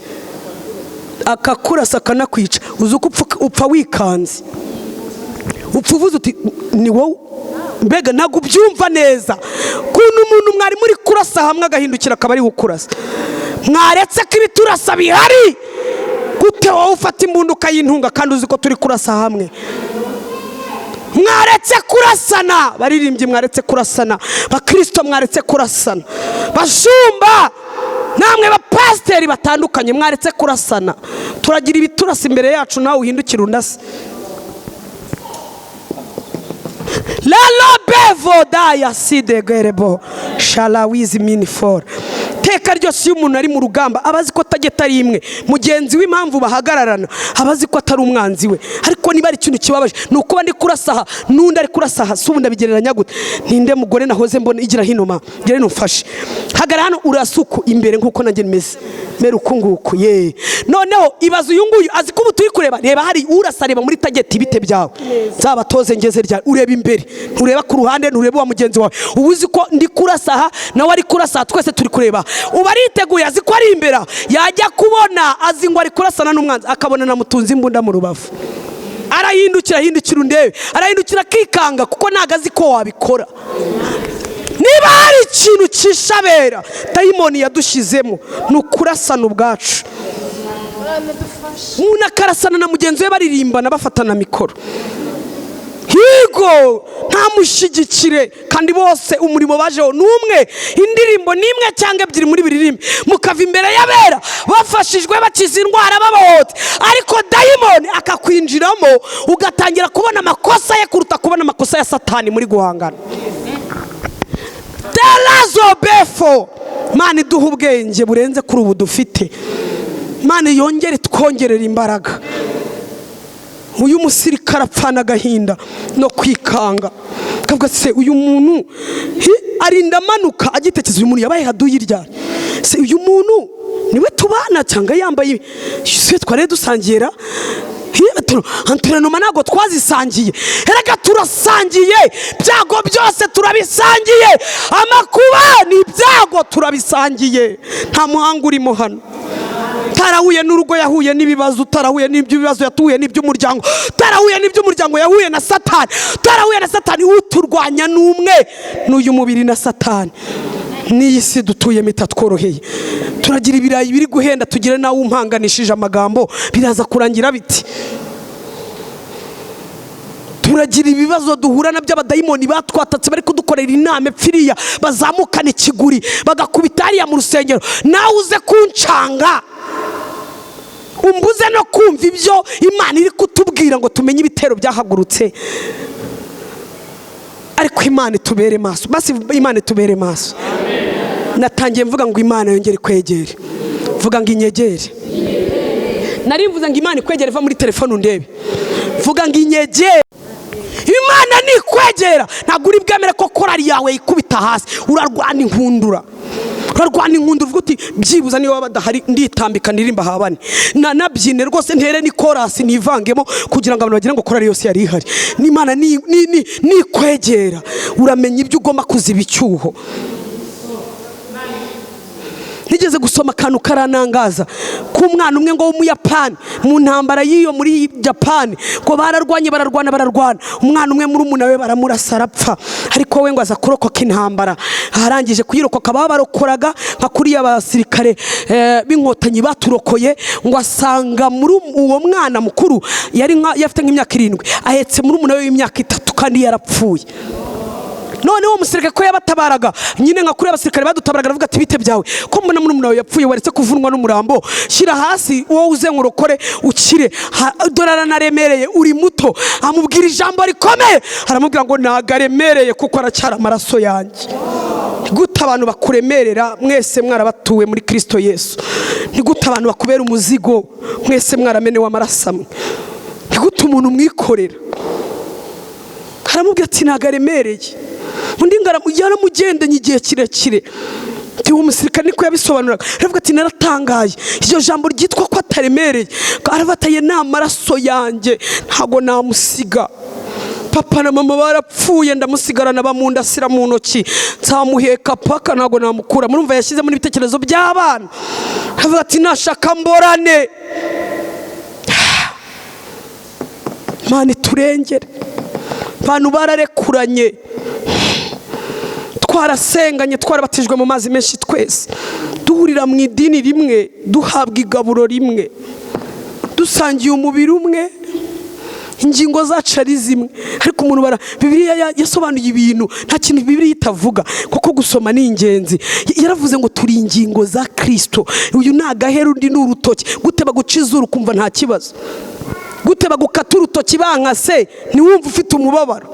akakurasa akanakwica, uzi uko upfa wikanze, upfa uvuze uti ni wowe. Mbega ntabwo ubyumva neza kuntu umuntu mwari muri kurasa hamwe agahindukira akaba ari ukurasa. Mwaretse ko ibiturasa bihari gute wowe ufata imbunda ukayintunga kandi uzi ko turi kurasa hamwe? Mwaretse kurasana baririmbyi, mwaretse kurasana bakristo, mwaretse kurasana bashumba, namwe bapasiteri batandukanye mwaretse kurasana. Turagira ibiturasa imbere yacu nawe uhindukira undase. Lalo bevo daya side gerebo shalawizi minifor. Teka ryose iyo umuntu ari mu rugamba abazi ko tageta ari imwe mugenzi w'impamvu bahagararana, abazi ko atari umwanzi we. Ariko niba ari ikintu kibabaje nuko ndi kurasaha nundi ari kurasaha, subu ndabigereranya gute? Ninde mugore nahoze mbona igira hinoma gere numfashe hagara hano urasuku imbere nkuko nanjye nimeze mera ukunguko ye. Noneho ibazo uyu nguyu azi ko turi kureba, reba hari urasareba muri tageti ibite byawe zabatoze ngeze rya ureba imbere ntureba ku ruhande ntureba wa mugenzi wawe, ubuzi ko ndi kurasaha nawe ari kurasaha, twese turi kureba. Uba ariteguye azi ko ari imbere, yajya kubona azi ngo ari kurasana n'umwanzi akabona namutunze imbunda mu rubavu, arahindukira undebe, arahindukira akikanga kuko ntago azi ko wabikora. Niba hari ikintu kishabera dayimoni yadushizemo ni ukurasana ubwacu. Umuntu akarasana na mugenzi we baririmbana bafatana mikoro, higo ntamushigikire kandi bose umurimo bajeho n'umwe, indirimbo nimwe cyangwa ebyiri muri biririmbe mukava imbere y'abera bafashijwe bakiza indwara babahote. Ariko dayimoni akakwinjiramo ugatangira kubona amakosa ye kuruta kubona amakosa ya Satani muri guhangana. Delazo befo Mana iduha ubwenge burenze kuri ubu dufite. Mana yongere twongerera imbaraga. Uyu musirikare apfana agahinda no kwikanga, kavuga se uyu muntu arinda amanuka agitekerezo uyu muntu yabaye haduyirya, se uyu muntu niwe tubana cyangwa yambaye se tware dusangira antrenoma nago twazisangiye. Erega turasangiye, byago byose turabisangiye, amakuba ni byago turabisangiye. Nta muhanga urimo hano tarahuye n'urugo yahuye n'ibibazo, tarahuye n'iby'ibibazo yatuye n'iby'umuryango, tarahuye n'iby'umuryango yahuye na Satani, tarahuye na Satani. Uturwanya n'umwe n'uyu mubiri na Satani. N'iyi si dutuye mitatworoheye, turagira ibirayi biri guhenda, tugire nawe umpanganishije amagambo biraza kurangira biti. Turagira ibibazo duhura na by'abadayimoni batwatatse bari kudukorera inama epfiriya bazamukana ikiguri bagakubita hariya mu rusengero, nawe uze kuncanga umbuze no kumva ibyo Imana iri kutubwira ngo tumenye ibitero byahagurutse. Ariko Imana itubere maso, basi Imana itubere maso. Natangiye mvuga ngo Imana yongere kwegere, vuga ngo inyegere. Nari mvuze ngo Imana ikwegere va muri telefone undebe, vuga ngo inyegere. Imana nikwegera ntabwo uri bwemere ko korari yawe ikubita hasi. Urarwana inkundura, uvuga uti byibuza niyo badahari nditambika ndirimba habane nabyine rwose ntere ni chorus nivangemo kugira ngo abantu bagire ngo korari yose yari ihari. N'Imana ni kwegera uramenya ibyo ugomba kuziba icyuho. Nigeze gusoma akantu karanangaza k'umwana umwe ngo w'Umuyapani mu ntambara y'iyo muri Japan ko bararwanye bararwana umwana umwe muri umuna we baramurasa arapfa, ariko we ngo aza kurokoka intambara. Arangije kuyirokoka babarokoraga nka kuri y'abasirikare b'inkotanyi baturokoye, ngo asanga muri uwo mwana mukuru yari yafite nk'imyaka 7 ahetse muri umuna we w'imyaka 3 kandi yarapfuye. None uwo musirikare ko yabatabaraga nyine nka kuri abasirikare badutabaraga aravuga ati bite byawe ko mbona muri umuna we yapfuye waretse kuvunwa n'umurambo, shyira hasi wowe uzenkurokore ukire, dorara naremereye uri muto. Amubwira ijambo rikomeye, aramubwira ngo nagaremereye kuko aracyara amaraso yanjye. Gute abantu bakuremerera mwese mwarabatuwe muri Kristo Yesu? Ni gute abantu bakubera umuzigo mwese mwaramenewe amaraso amwe? Ni gute umuntu mwikorera? Aramubwira ati nagaremereye. Undi yaramugendanye igihe kirekire. Uwo musirikare niko yabisobanuraga, aravuga ati naratangaye iryo jambo ryitwa ko ataremereye. Arabataye n'amaraso yanjye ntago namusiga. Papa na mama barapfuye ndamusigarana bamundasira mu ntoki, nzamuheka paka ntago namukura. Murumva yashyize muri ibitekerezo by'abana, aravuga ati nashaka mborane. Mani turengere, abantu bararekuranye, twarasenganye, twarabatijwe mu mazi menshi twese, duhurira mu idini rimwe, duhabwa igaburo rimwe, dusangiye umubiri umwe, ingingo zacu ari zimwe. Ariko umuntu Bibiliya yasobanuye ibintu nta kintu Bibiliya itavuga, kuko gusoma ni ingenzi. Yaravuze ngo turi ingingo za Kristo. Uyu ni agahera undi ni urutoki. Gute baguca izuru kumva nta kibazo? Gute bagukata urutoki bankase niwumva ufite umubabaro?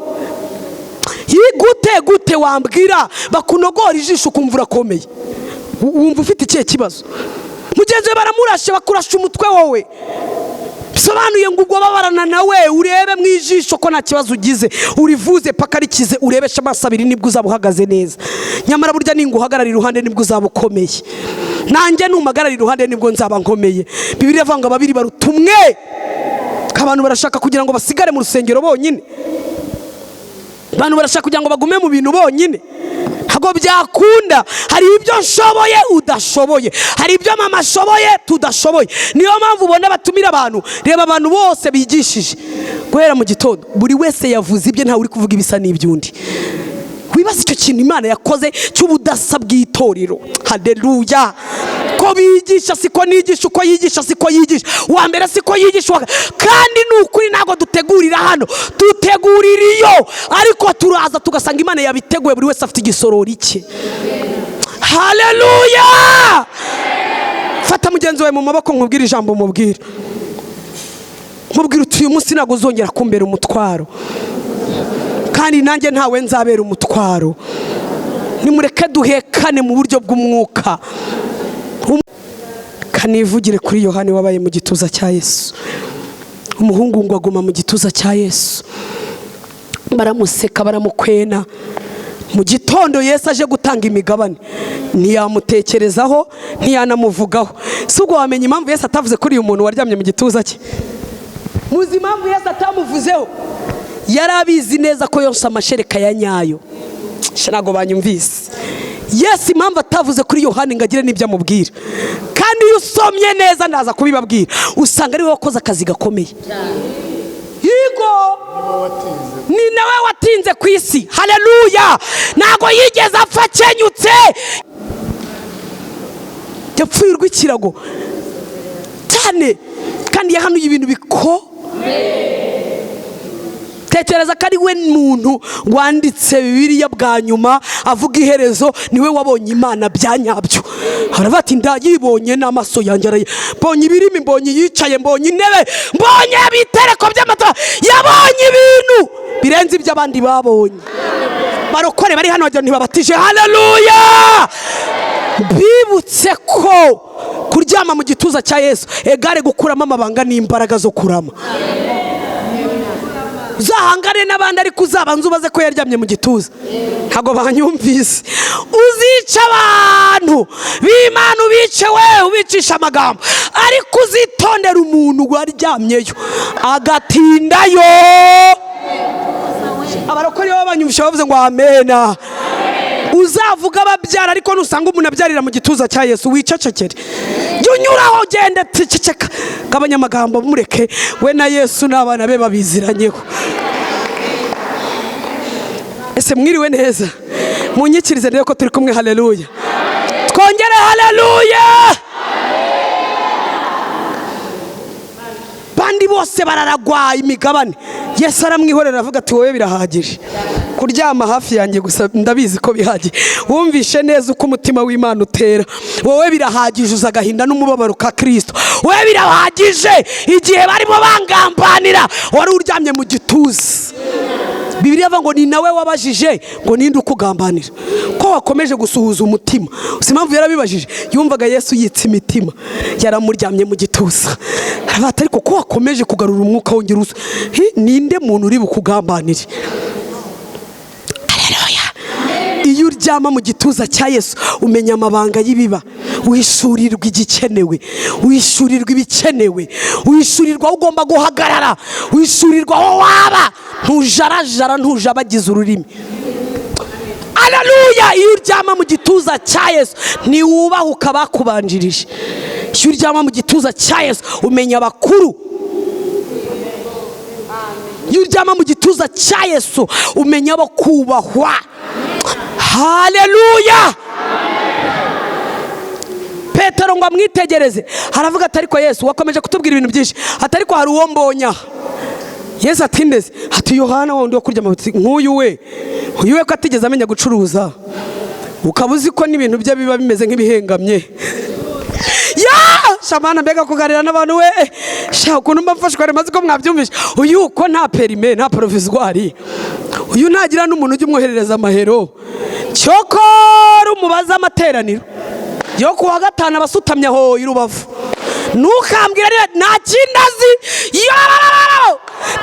Gute wambwira bakunogora ijisho kumva urakomeye wumva ufite ikihe kibazo? Mugenzi we baramurashe bakurasha umutwe wowe, bisobanuye ngo ubwo babarana nawe urebe mu ijisho ko nta kibazo ugize, urivuze paka rikize, urebesha amaso abiri nibwo uzaba uhagaze neza. Nyamara burya ninguhagarara iruhande nibwo uzaba ukomeye, nanjye numagarara iruhande nibwo nzaba nkomeye. Bibiliya ivanga babiri barutumwe. Abantu barashaka kugira ngo basigare mu rusengero bonyine, abantu barashaka kugira ngo bagume mu bintu bonyine. Ntabwo byakunda. Hari ibyo nshoboye udashoboye, hari ibyo mama ashoboye tudashoboye. Niyo mpamvu ubona batumira abantu. Reba abantu bose bigishije guhera mu gitondo, buri wese yavuze ibye, ntawe uri kuvuga ibisa n'ibyundi. Wibaza icyo kintu Imana yakoze cy'ubudasa bw'itorero. Haleluya. Ko bigisha siko nigisha, uko yigisha siko yigisha, wa mbere siko yigisha, kandi n'ukuri ntago dutegurira hano, dutegurira iyo. Ariko turaza tugasanga Imana yabiteguye, buri wese afite igisorori cye. Haleluya. Fata mugenzi wawe mu maboko nkubwira ijambo, mubwira uti uyu munsi ntago uzongera kumbera umutwaro, kandi nanjye ntawe nzabera umutwaro. Nimureke duhekane mu buryo bw'umwuka. Kanivugire kuri Yohani wabaye mu gituza cya Yesu. Umuhungu ngo aguma mu gituza cya Yesu, baramuseka baramukwena. Mu gitondo Yesu aje gutanga imigabane, ntiyamutekerezaho ntiyanamuvugaho. Si ubwo wamenya impamvu Yesu atavuze kuri uyu muntu waryamye mu gituza cye? Muzi impamvu Yesu atamuvuzeho? Yarabizi neza ko yonsa amashereka ya nyayo. Ntago banyumvise. Yesu impamvu atavuze kuri Yohani ngo agire n'ibyo amubwira, kandi iyo usomye neza ndaza kubibabwira, usanga ari we wakoze akazi gakomeye. Yego, ni nawe watinze ku isi. Haleluya. Ntago yigeze apfa akenyutse, yapfuye urw'ikirago cyane, kandi yahanuye ibintu tekereza ko ari we muntu wanditse Bibiliya bwa nyuma avuga iherezo, niwe wabonye Imana bya nyabyo. Haravuga ati ndayibonye n'amaso yanjye, mbonye ibirimi, mbonye yicaye, mbonye intebe, mbonye ibitereko by'amata, yabonye ibintu birenze ibyo abandi babonye. Barokore bari hano wagira ntibabatije. Haleluya. Bibutse ko kuryama mu gituza cya Yesu egare gukuramo amabanga n'imbaraga zo kurama. uzahangane n'abandi ariko uzabanza ubaze ko yaryamye mu gituza. Ntago banyumvise. Uzica abantu b'Imana ubice wewe ubicisha amagambo, ariko uzitondera umuntu waryamyeyo agatindayo. Abarokore b'abanyumvisha bavuze ngo amena. Uzavuga ababyara ariko nusanga umuntu abyarira mu gituza cya Yesu wicecekere. Jya unyuraho ugende ceceka. Kabanyamagambo mureke we na Yesu n'abana be babiziranyeho. Ese mwiriwe neza? Munyikirize rero ko turi kumwe. Haleluya. Twongere haleluya. Bandi bose bararagwa imigabane. Yesu aramwihorera avuga ati wowe birahagije. Kuryama hafi yanjye gusa ndabizi ko bihagije. Wumvishe neza uko umutima w'Imana utera. Wowe birahagije uza gahinda n'umubabaro ka Kristo. Wowe birahagije igihe barimo bangambanira wari uryamye mu gituza. Bibiliya avuga ngo ni nawe wabajije ngo ninde ukugambanira. Ko wakomeje gusuhuza umutima. Usimamvu yarabibajije. Yumvaga Yesu yitsa imitima. Yaramuryamye mu gituza. Arabata ariko ko wakomeje kugarura umwuka wongera uso. Ninde muntu uri bukugambanire? Iyo uryama mu gituza cya Yesu umenya amabanga y'ibiba. Wishurirwa igikenewe, wishurirwa ibikenewe, wishurirwa ugomba guhagarara, wishurirwa aho waba, ntujarajara ntujabagiza ururimi. Haleluya. Iyo uryama mu gituza cya Yesu ntiwubahuka bakubanjirije. Iyo uryama mu gituza cya Yesu umenya abakuru. Iyo uryama mu gituza cya Yesu umenya abo kubahwa. Haleluya. Petero ngo amwitegereze haravuga ati ariko Yesu wakomeje kutubwira ibintu byinshi, ati ariko hari uwo mbonya. Yesu ati ndetse, ati Yohana wundi wo kurya amabutsi nk'uyu we ko atigeze amenya gucuruza, ukaba uzi ko n'ibintu bye biba bimeze nk'ibihengamye. Shamana mbega kuganira n'abantu we sha ukuntu mbafashwa remaze ko mwabyumvisha. Uyu ko nta perime nta provisoire, uyu ntagira n'umuntu ujye umwoherereza amahero. Cyokora umubaza amateraniro yo kuwa gatanu abasutamye aho irubavu. Ntukambwira nta kindazi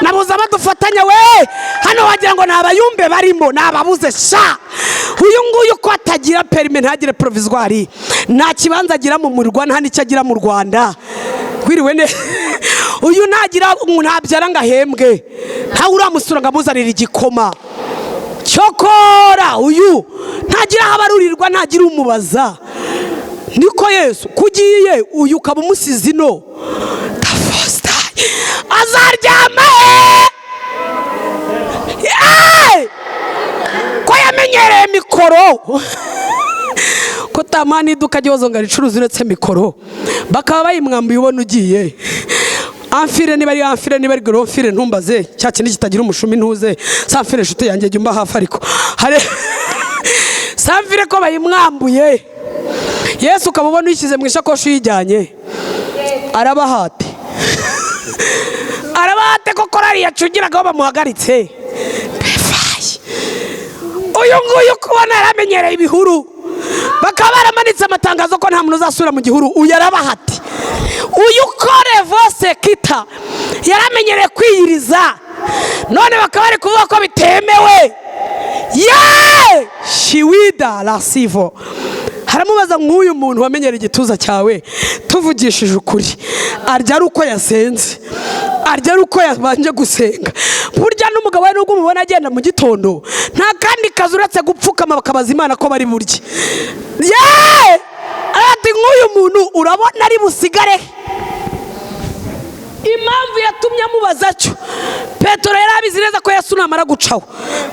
nabuza badufatanya we hano wagira ngo nabayumbe barimo nababuze sha. Uyu nguyu ko atagira perime ntagire provisoire, nta kibanza agira mu murwa nta nicyo agira mu Rwanda. Kwiriwe ne uyu ntagira ntabyara ngahembwe, nta uramusura ngamuzanira igikoma. Cyokora uyu ntagira habarurirwa ntagira umubaza. Niko Yesu kugiye uyu ukaba umusizi no azaryama ko yamenyereye mikoro ko tamani iduka Gihozo ngo ricuruza uretse mikoro bakaba bayimwambuye ubona ugiye. Amfire niba ari amfire niba ari gorofire ntumbaze cya kintu kitagira umushumi ntuze samfire nshuti yanjye jya umba hafi ariko hare samfire ko bayimwambuye. Yesu ukabubona uyishyize mu ishakoshi yijyanye arabahate ko korari yacungiragaho bamuhagaritse. Uyu nguyu kubona yaramenyereye ibihuru bakaba baramanitse amatangazo ko nta muntu uzasura mu gihuru. Uyu arabahate. Uyu kore vose kita yaramenyereye kwiyiriza none bakaba bari kuvuga ko bitemewe. Shiwida lasivo haramubaza nk'uyu muntu wamenyera igituza cyawe tuvugishije ukuri arya ari uko yasenze, arya ari uko yabanje gusenga. Burya n'umugabo we nubwo umubona agenda mu gitondo nta kandi kazi uretse gupfukama bakabaza Imana ko bari burye. Ati nk'uyu muntu urabona ari busigare. Impamvu yatumye amubaza cyo Petero yarabizi neza ko Yesu namara gucaho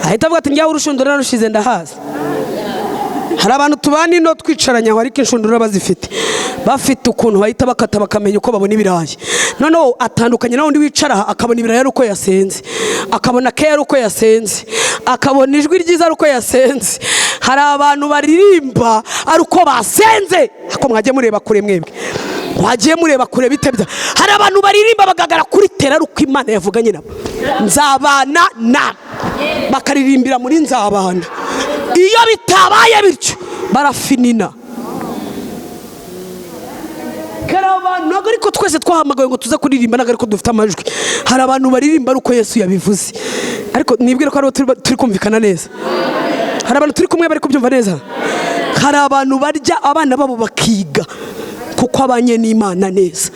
ahita avuga ati njyaho urushundura rushize ndahaza. Hari abantu tubana ino twicaranya aho ariko inshundura bazifite bafite ukuntu bahita bakata bakamenya uko babona ibirayi. Noneho atandukanye na wundi wicara akabona ibirayi ari uko yasenze, akabona ke ari uko yasenze, akabona ijwi ryiza ari uko yasenze. Hari abantu baririmba ari uko basenze. Ako mwagiye mureba kure mwebwe, wagiye mureba kure bitebya. Hari abantu baririmba bagagara kuri tera ari uko Imana yavuganye nabo. Nzabana na bakaririmbira muri nzabana. Iyo bitabaye bityo barafinina. ntabwo ariko twese twahamagaye ngo tuze kuririmba, ntabwo ariko dufite amajwi. Hari abantu baririmba uko Yesu yabivuze, ariko nibwira ko ari turi kumvikana neza. Hari abantu turi kumwe bari kubyumva neza. Hari abantu barya abana babo bakiga kuko abanye n'Imana neza,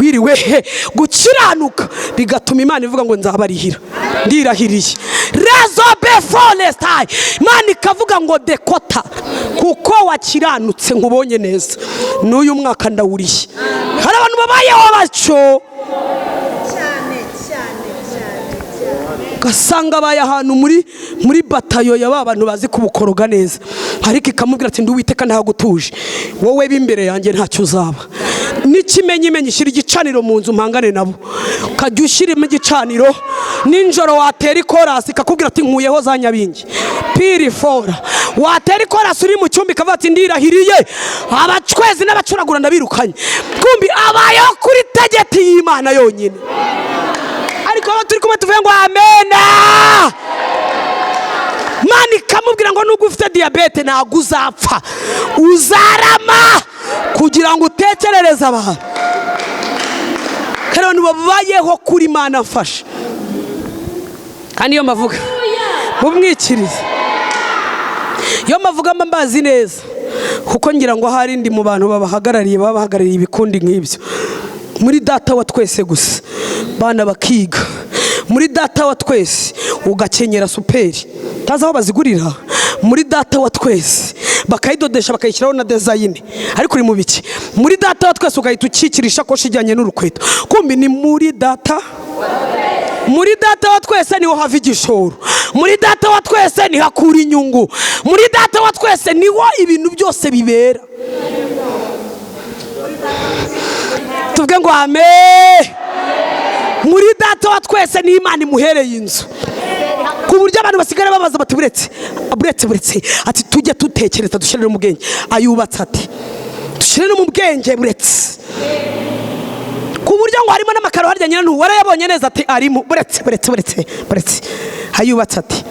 wiriwe gukiranuka bigatuma Imana ivuga ngo nzabarihira, ndirahiriye rezo beforestai. Imana ikavuga ngo dekota, kuko wakiranutse nkubonye neza, n'uyu mwaka ndawuriye. Hari abantu babayeho batyo gasanga baye ahantu muri batayo ya babantu bazi kubukoroga neza, ariko ikamubwira ati nduwiteka ntagutuje, wowe b'imbere yanjye ntacyo uzaba. N'ikimenyimenyi shyira igicaniro mu nzu mpangane nabo, ukajya ushyiramo igicaniro ninjoro. Watera ikorasi ikakubwira ati nkuyeho za nyabingi pirifora. Watera ikorasi uri mu cyumba ikavuga ati ndirahiriye abacwezi n'abacuragura ndabirukanye. Kumbi abayeho kuri tageti y'Imana yonyine. Ariko abo turi kumwe tuvuye ngo amena. Imana ikamubwira ngo nubwo ufite diyabete ntabwo uzapfa, uzarama kugira ngo utekerereze abantu. Kandi abantu babayeho kuri Imana mfasha, kandi iyo mavuga mumwikirize, iyo mavuga mbazi neza, kuko ngira ngo hari ndi mu bantu babahagarariye ibikundi nk'ibyo. Muri data wa twese gusa bana bakiga, muri data wa twese ugakenyera superi tazi aho bazigurira. Muri data wa twese bakayidodesha bakayishyiraho na design, ariko uri mu biki? Muri data wa twese ugahita ukikira ishakoshi ijyanye n'urukweto. Kumbi ni muri data. Muri data wa twese niho hava igishoro, muri data wa twese niho hakura inyungu, muri data wa twese niho ibintu byose bibera. Tuvuge ngo amen. Muri data wa twese ni Imana imuhereye inzu, ku buryo abantu basigara babaza bati buretse ati tujye tutekereza dushyire mu bwenge. Ayubatse ati dushyire no mu bwenge buretse, ku buryo ngo harimo n'amakaro harya nyina ntu warayabonye neza ati arimo buretse. Ayubatse ati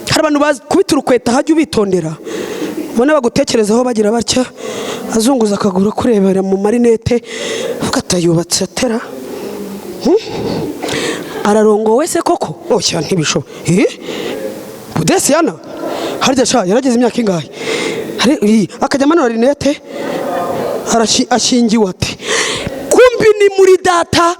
hari abantu bazi kubita urukweta, hajya ubitondera. Ubona bagutekerezaho bagira batya, azunguza akaguru kurebera mu marinete, ugatayubatse atera. Ararongowe se koko? Oya ntibisho. Budesiyana harya sha yarageze imyaka ingahe? Hari akajya manura rinete ashingiwe ati kumbi ni muri data.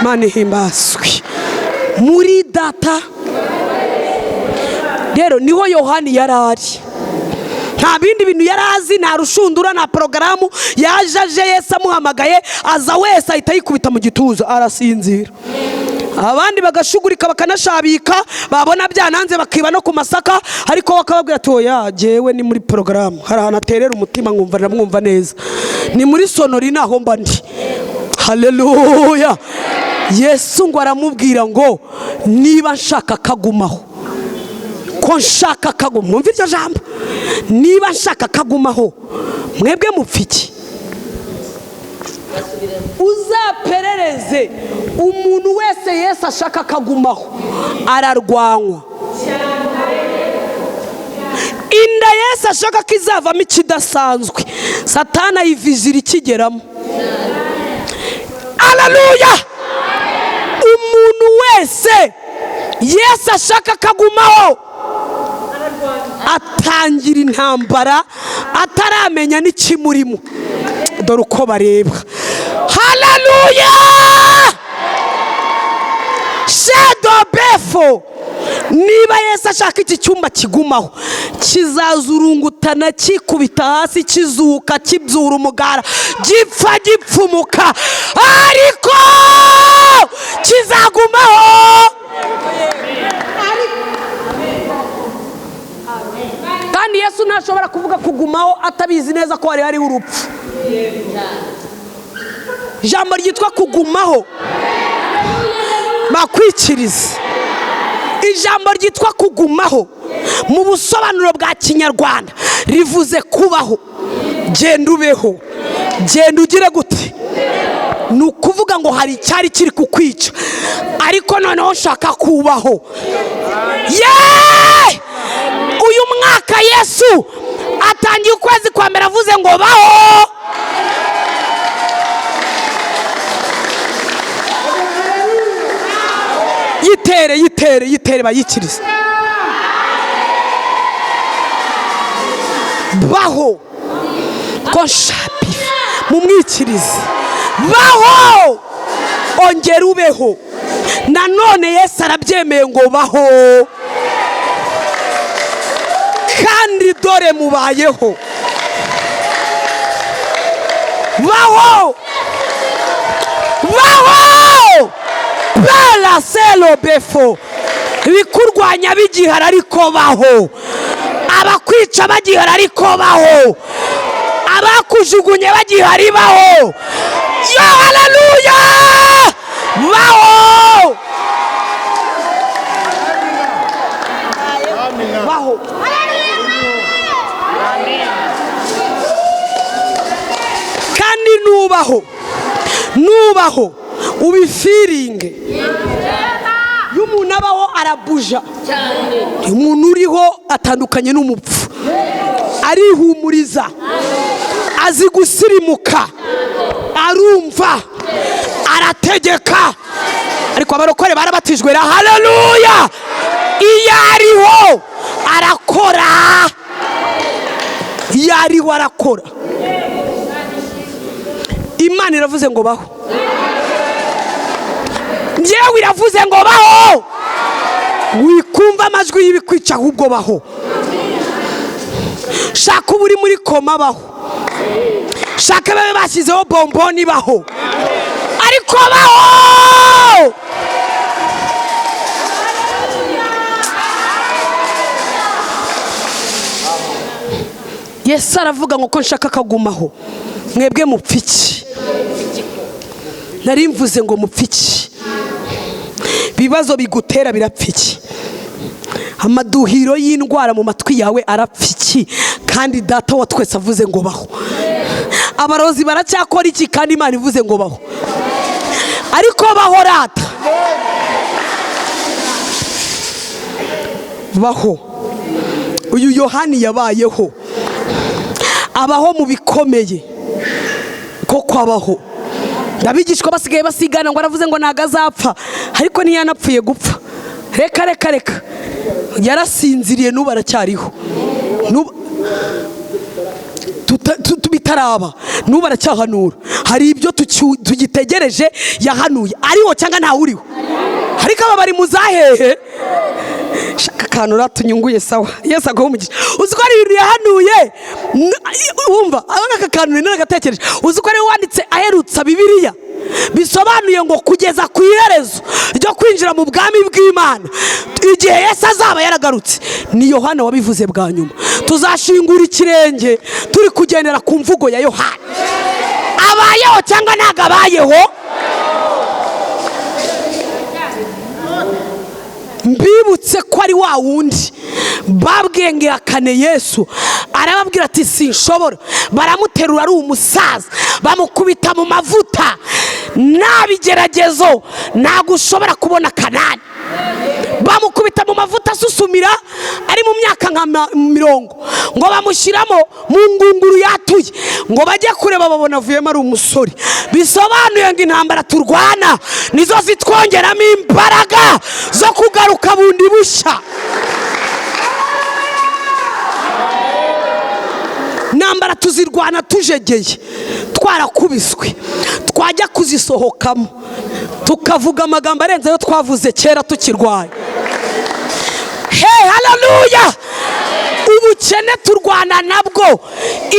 Mani himbaswi muri data. Rero niho Yohani yarari, nta bindi bintu yarazi, nta rushundura, nta porogaramu. Yaje Yesu amuhamagaye, aza wese ahita yikubita mu gituza arasinzira. Abandi bagashugurika bakanashabika, babona byananze bakiba no ku masaka, ariko bakababwira ati oya jewe ni muri porogaramu, hari ahantu aterera umutima mwumva neza, ni muri sonori naho mba ndi. Haleluya. Yesu ngo aramubwira ngo niba nshaka kagumaho, ko nshaka kagumaho, mwumva iryo jambo, niba nshaka kagumaho mwebwe mupfiki, uzaperereze umuntu wese Yesu ashaka kagumaho ararwanywa. Inda Yesu ashaka kizavamo ikidasanzwe, Satana yivizira ikigeramo. Haleluya. Umuntu wese Yesu ashaka kagumaho atangira intambara ataramenya n'ikimurimo, dore uko barebwa. Haleluya. Shadow befo. Niba Yesu ashaka iki cyumba kigumaho, kizazurungutana kikubita hasi, kizuka kibyura umugara, gipfa gipfumuka, ariko kizagumaho. Kandi Yesu ntashobora kuvuga kugumaho atabizi neza ko hari urupfu. Ijambo ryitwa kugumaho bakwikiriza. Ijambo ryitwa kugumaho mu busobanuro bwa Kinyarwanda rivuze kubaho, genda ubeho, genda ugire gute. Ni ukuvuga ngo hari icyari kiri kukwica, ariko noneho shaka kubaho. Yeee! Yesu atangiye ukwezi kwa mbere avuze ngo baho. Yitere bayikirize. Baho ko shapi mumwikirize. Baho ongera ubeho. Nanone Yesu arabyemeye ngo baho, kandi dore mubayeho. Baho bela selo befo. Ibikurwanya bigihara ariko baho, abakwica bagihara ariko baho, abakujugunye bagihari baho. Yo haleluya, baho baho. Kandi nubaho ubifiringe. Y'umuntu abaho arabuja, umuntu uriho atandukanye n'umupfu, arihumuriza, azi gusirimuka, arumva, arategeka. Ariko abarokore barabatijwe. Haleluya. Iyo ariho arakora, iyo ariho arakora. Imana iravuze ngo baho, njyewe iravuze ngo baho. Wikumva amajwi y'ibikwica, ahubwo baho. Shaka uba uri muri koma, baho. Shaka babe bashyizeho bomboni, baho. Ariko baho. Yesu aravuga ngo ko nshaka kagumaho, mwebwe mupfiki. Nari mvuze ngo mupfiki. Bibazo bigutera birapfiki. Amaduhiro y'indwara mu matwi yawe arapfiki, kandi data wa twese avuze ngo baho. Abarozi baracyakora iki kandi Imana ivuze ngo baho? Ariko baho rata. Baho. Uyu Yohani yabayeho, abaho mu bikomeye ko kwabaho. Ndabigishwa basigaye basigana ngo aravuze ngo naga azapfa, ariko ntiyanapfuye gupfa. Reka yarasinziriye, nuba aracyariho. Tubitaraba nuba aracyahanura. Hari ibyo tugitegereje yahanuye, ariho cyangwa ntawe uriho. Ariko aba bari muzahehe. Shaka kantu ratunyunguye sawa. Yesu agaho umugisha. Uziko ari ibintu yahanuye. Wumva aka kantu ni nagatekereje. Uziko ari wanditse aherutsa Bibiliya, bisobanuye ngo kugeza ku iherezo ryo kwinjira mu bwami bw'Imana, igihe Yesu azaba yaragarutse. Ni Yohana wabivuze bwa nyuma. Tuzashingura ikirenge turi kugendera ku mvugo ya Yohana. Abayeho cyangwa ntago abayeho? Mbibutse ko ari wa wundi babwengera kane Yesu arababwira ati sinshobora. Baramuterura ari umusaza, bamukubita mu mavuta. Nabigeragezo ntago ushobora kubona Kanani. Bamukubita mu mavuta asusumira, ari mu myaka nka 40, ngo bamushyiramo mu ngunguru yatuye, ngo bajye kureba babona avuyemo ari umusore. Bisobanuye ngo intambara turwana nizo zitwongeramo imbaraga zo kugaruka bundi bushya. Nambara tuzirwana tujegeye, twarakubiswe, twajya kuzisohokamo tukavuga amagambo arenze yo twavuze kera tukirwaye. Hey, haleluya. Ubukene turwana nabwo,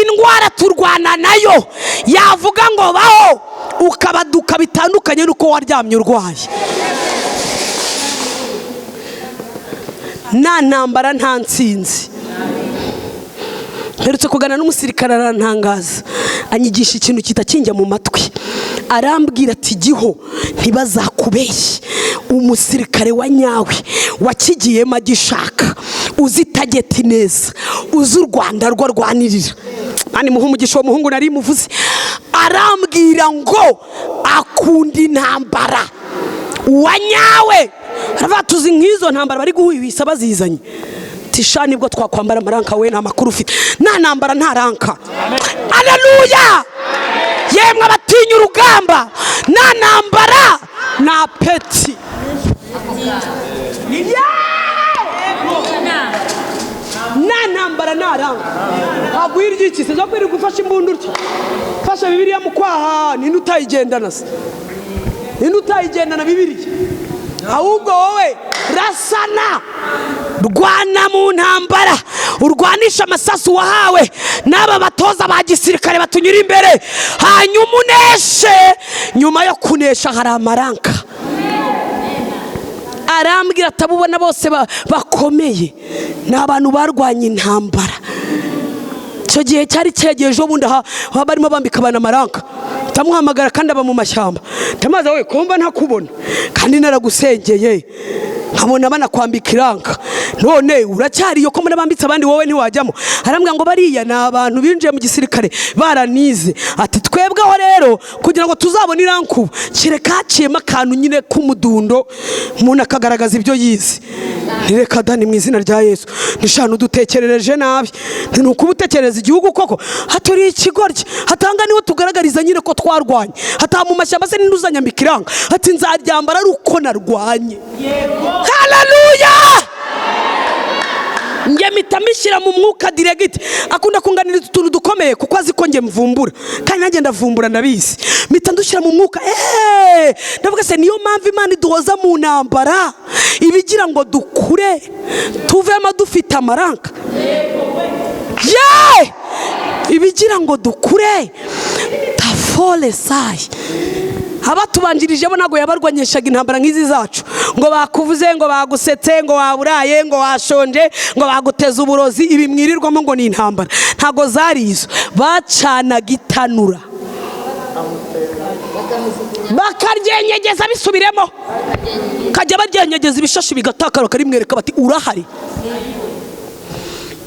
indwara turwana nayo. Yavuga ngo baho, ukabaduka bitandukanye nuko waryamye urwaye. Nta ntambara nta ntsinzi. Mperutse kugana n'umusirikare arantangaza, anyigisha ikintu kitakinjya mu matwi. Arambwira ati Giho, ntibazakubeshye, umusirikare wa nyawe wakigiyemo agishaka, uzi tageti neza, uzi u Rwanda rwo rwanirira. Ani muhumugisha wo muhungu nari muvuze. Arambwira ngo akunda intambara wa nyawe. Arava tuzi nk'izo ntambara bari guhwihisa bazizanye. ati sha nibwo twakwambara amaranka we nta makuru ufite. Nta ntambara nta ranka. Haleluya. Yemwe abatinya urugamba, nta ntambara nta peti. Nta ntambara nta ranka. Agwirye iki se zo kwiri gufasha imbunda utyo. Fasha Bibiliya mu kwaha ninde utayigendana se? Ninde utayigendana Bibiliya? Ahubwo wowe rasana, rwana mu ntambara, urwanisha amasasu wahawe n'aba batoza ba gisirikare batunyura imbere, hanyuma uneshe. Nyuma yo kunesha hari amaranka. Arambwira atabubona bose bakomeye ni abantu barwanya intambara. Icyo gihe cyari cyegeje ubundi barimo bambika abana amaranka. Ndamuhamagara kandi aba mu mashyamba. Ndamaza we kumva ntakubona kandi naragusengeye nkabona banakwambika iranka, none uracyari yo ko muri bambitse abandi wowe ntiwajyamo. Arambwira ngo bariya ni abantu binjiye mu gisirikare baranize. Ati twebweho rero kugira ngo tuzabone iranku kireka haciyemo akantu nyine k'umudundo umuntu akagaragaza ibyo yize. Nireka dani mu izina rya Yesu nishanu dutekerereje nabi. Ni ukuba utekereza igihugu koko haturi ikigoryi hatanga niwe tugaragariza nyine ko twarwanye. Hata mu mashyamba se n'uzanyambika iranka ati nzaryambara ari uko narwanye. Haleluya. Nge mitamishyira mu mwuka direct. Akunda kunganiriza utuntu dukomeye kuko azi ko nge mvumbura kandi nanjye ndavumbura ndabizi. Mita ndushyira mu mwuka ndavuga se niyo mpamvu Imana iduhoza mu ntambara ibigira ngo dukure tuvemo dufite amaranka. Ibigira ngo dukure tafole sayi. Abatubanjirije bo nago yabarwanyeshaga intambara nk'izi zacu, ngo bakuvuze, ngo bagusetse, ngo waburaye, ngo washonje, ngo baguteza uburozi. Ibi mwirirwamo ngo ni intambara ntago zari izo. Bacanaga itanura bakaryenyegeza bisubiremo, kajya baryenyegeza ibishashi bigatakara karimwereka bati urahari,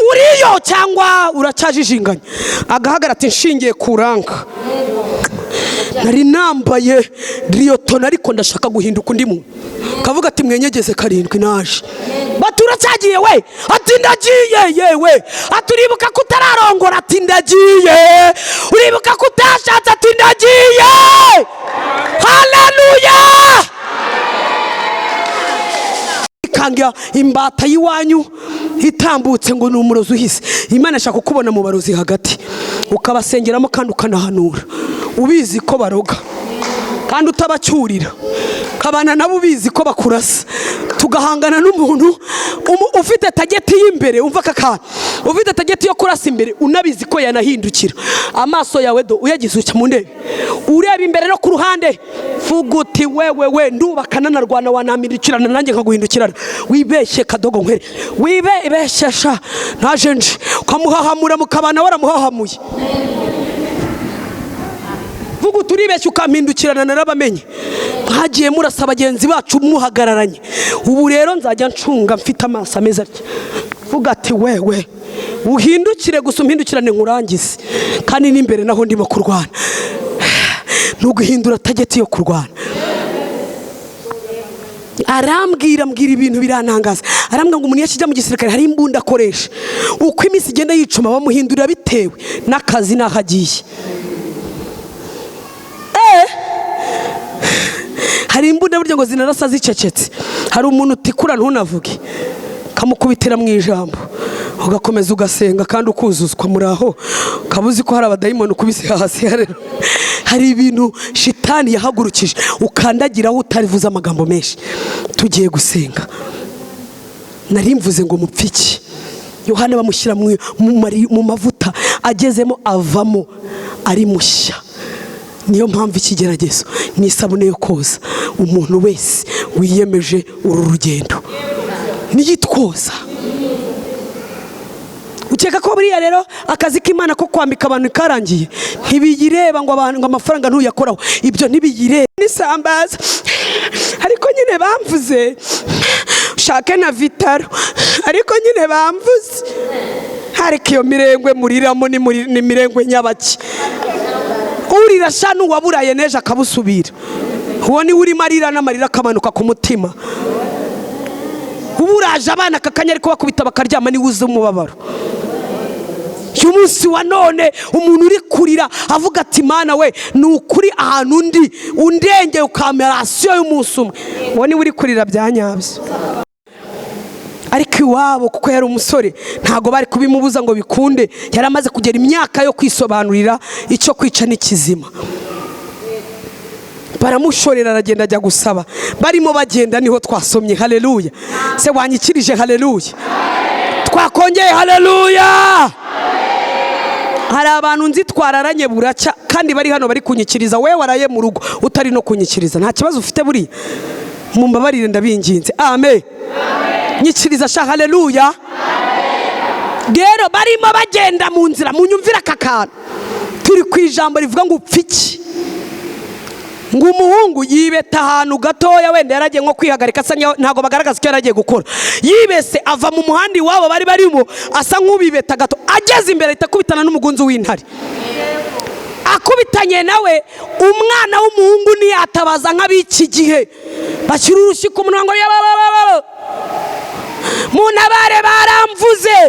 uriyo cyangwa uracyajijinganya. Agahagara ati nshingiye kuranka nari nambaye riyotona ariko ndashaka guhinduka undi muntu. Kavuga ati mwenyegeze karindwi naje. Batura cyagiye we ati ndagiye yewe. Aturibuka kutararongora ati ndagiye. Uribuka kutashatse ati ndagiye. Haleluya. Kangira imbata yiwanyu itambutse ngo ni umurozi uhise. Imana ashaka kukubona mu barozi hagati ukabasengeramo kandi ukanahanura ubizi ko baroga kandi utabacyurira, kabana nabo ubizi ko bakurasa. Tugahangana n'umuntu ufite tageti y'imbere, umva kakana ufite tageti yo kurasa imbere unabizi ko yanahindukira. Amaso yawe do uyagize ucya mu ndebe ureba imbere no ku ruhande, fuguti wewe ndubakana na rwana wanamindukirana nanjye nkaguhindukirana. Wibeshye kadogo nkwere, wibeshesha naje nje ukamuhahamura mukabana waramuhahamuye. Vuga turibeshye ukampindukirana narabamenye. Hagiye murasa bagenzi bacu muhagararanye. Ubu rero nzajya ncunga mfite amaso ameze atya. Vuga ati wewe uhindukire gusa umpindukirane nkurangize kandi n'imbere naho ndimo kurwana. Nuguhindura tageti yo kurwana. Arambwira ibintu birantangaza. Arambwira ngo umuntu yakijya mu gisirikare hari imbunda akoresha, uko iminsi igenda yicuma bamuhindurira bitewe n'akazi nahagiye. Hari imbunda buryo ngo zinarasa zicecetse. Hari umuntu utikura ntunavuge kamukubitira mu ijambo ugakomeza ugasenga kandi ukuzuzwa muraho kabuzi ko hari abadayimoni ukubise hasi. Hari ibintu shitani yahagurukije ukandagiraho utarivuza amagambo menshi. Tugiye gusenga narimvuze ngo mupfiki. Yohana bamushyira mu mavuta agezemo avamo ari mushya. Niyo mpamvu ikigeragezo ni isabune yo koza umuntu wese wiyemeje uru rugendo niyitwoza. Ukeka ko buriya rero akazi k'Imana ko kwambika abantu karangiye ntibiyireba ngo amafaranga ntuyakoraho, ibyo ntibiyireba. Nisambaza ariko nyine bamvuze ushake na vitaro ariko nyine bamvuze. Ariko iyo mirengwe muriramo ni mirengwe nyabaki. Urira shanu waburaye neje akabusubira. Uwo ni uri marira n'amarira akamanuka ku mutima. kuburaje abana akakanya ariko bakubita bakaryama niwe uzi umubabaro. Uyu munsi wa none umuntu uri kurira avuga ati Mana we ni ukuri ahantu undi undenge ukamerasiyo y'umunsi umwe, uwo niwe uri kurira bya nyabyo. Ariko iwabo kuko yari umusore ntago bari kubimubuza ngo bikunde, yari amaze kugera imyaka yo kwisobanurira icyo kwica n'ikizima. Baramushorera aragenda ajya gusaba, barimo bagenda niho twasomye. Haleluya. Se wanyikirije haleluya, twakongeye haleluya. Hari abantu nzi twararanye buracya kandi bari hano bari kunyikiriza, wewe waraye mu rugo utari no kunyikiriza, nta kibazo ufite buriya, mumbabarire ndabinginze. Amen. Nyikiriza sha haleluya. Rero barimo bagenda mu nzira, munyumvira kakana turi ku ijambo rivuga ngo upfiki, ngo umuhungu yibeta ahantu gatoya, wenda yaragiye nko kwihagarika asa ntago bagaragaza icyo yaragiye gukora, yibese ava mu muhanda iwabo bari barimo asa nk'ubibeta gato, ageze imbere ahita akubitana n'umugunzi w'intare. Akubitanye nawe umwana w'umuhungu ntiyatabaza nk'abiki gihe bashyira urushyi ku munwa ngo munabare baramvuze,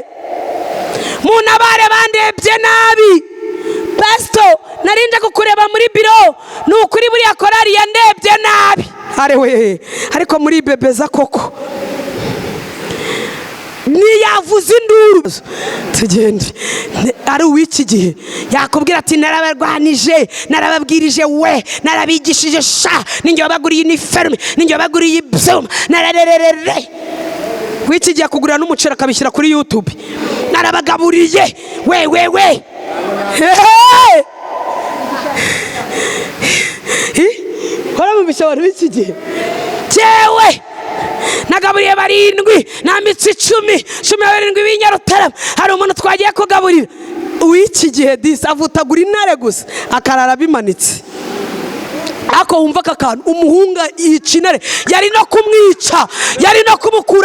munabare bandebye nabi, pasito narinje kukureba muri biro ni ukuri buriya korari yandebye nabi. Arewe ariko muri bebeza koko niyavuze induru tugende. Ari uw'iki gihe yakubwira ati narabarwanije, narababwirije, we narabigishije, sha ninjye wabaguriye iniferme, ninjye wabaguriye ibyuma, nararererere. W'iki gihe kugura n'umuceri akabishyira kuri YouTube, narabagaburiye we hora mu bishobora b'iki gihe cyewe nagaburiye 7 nambitse 10 b'Inyarutarama. Hari umuntu twagiye kugaburira uw'iki gihe disi avutagura intare gusa akarara bimanitse. Ako wumva kakana umuhunga yica intare, yari no kumwica, yari no kumukura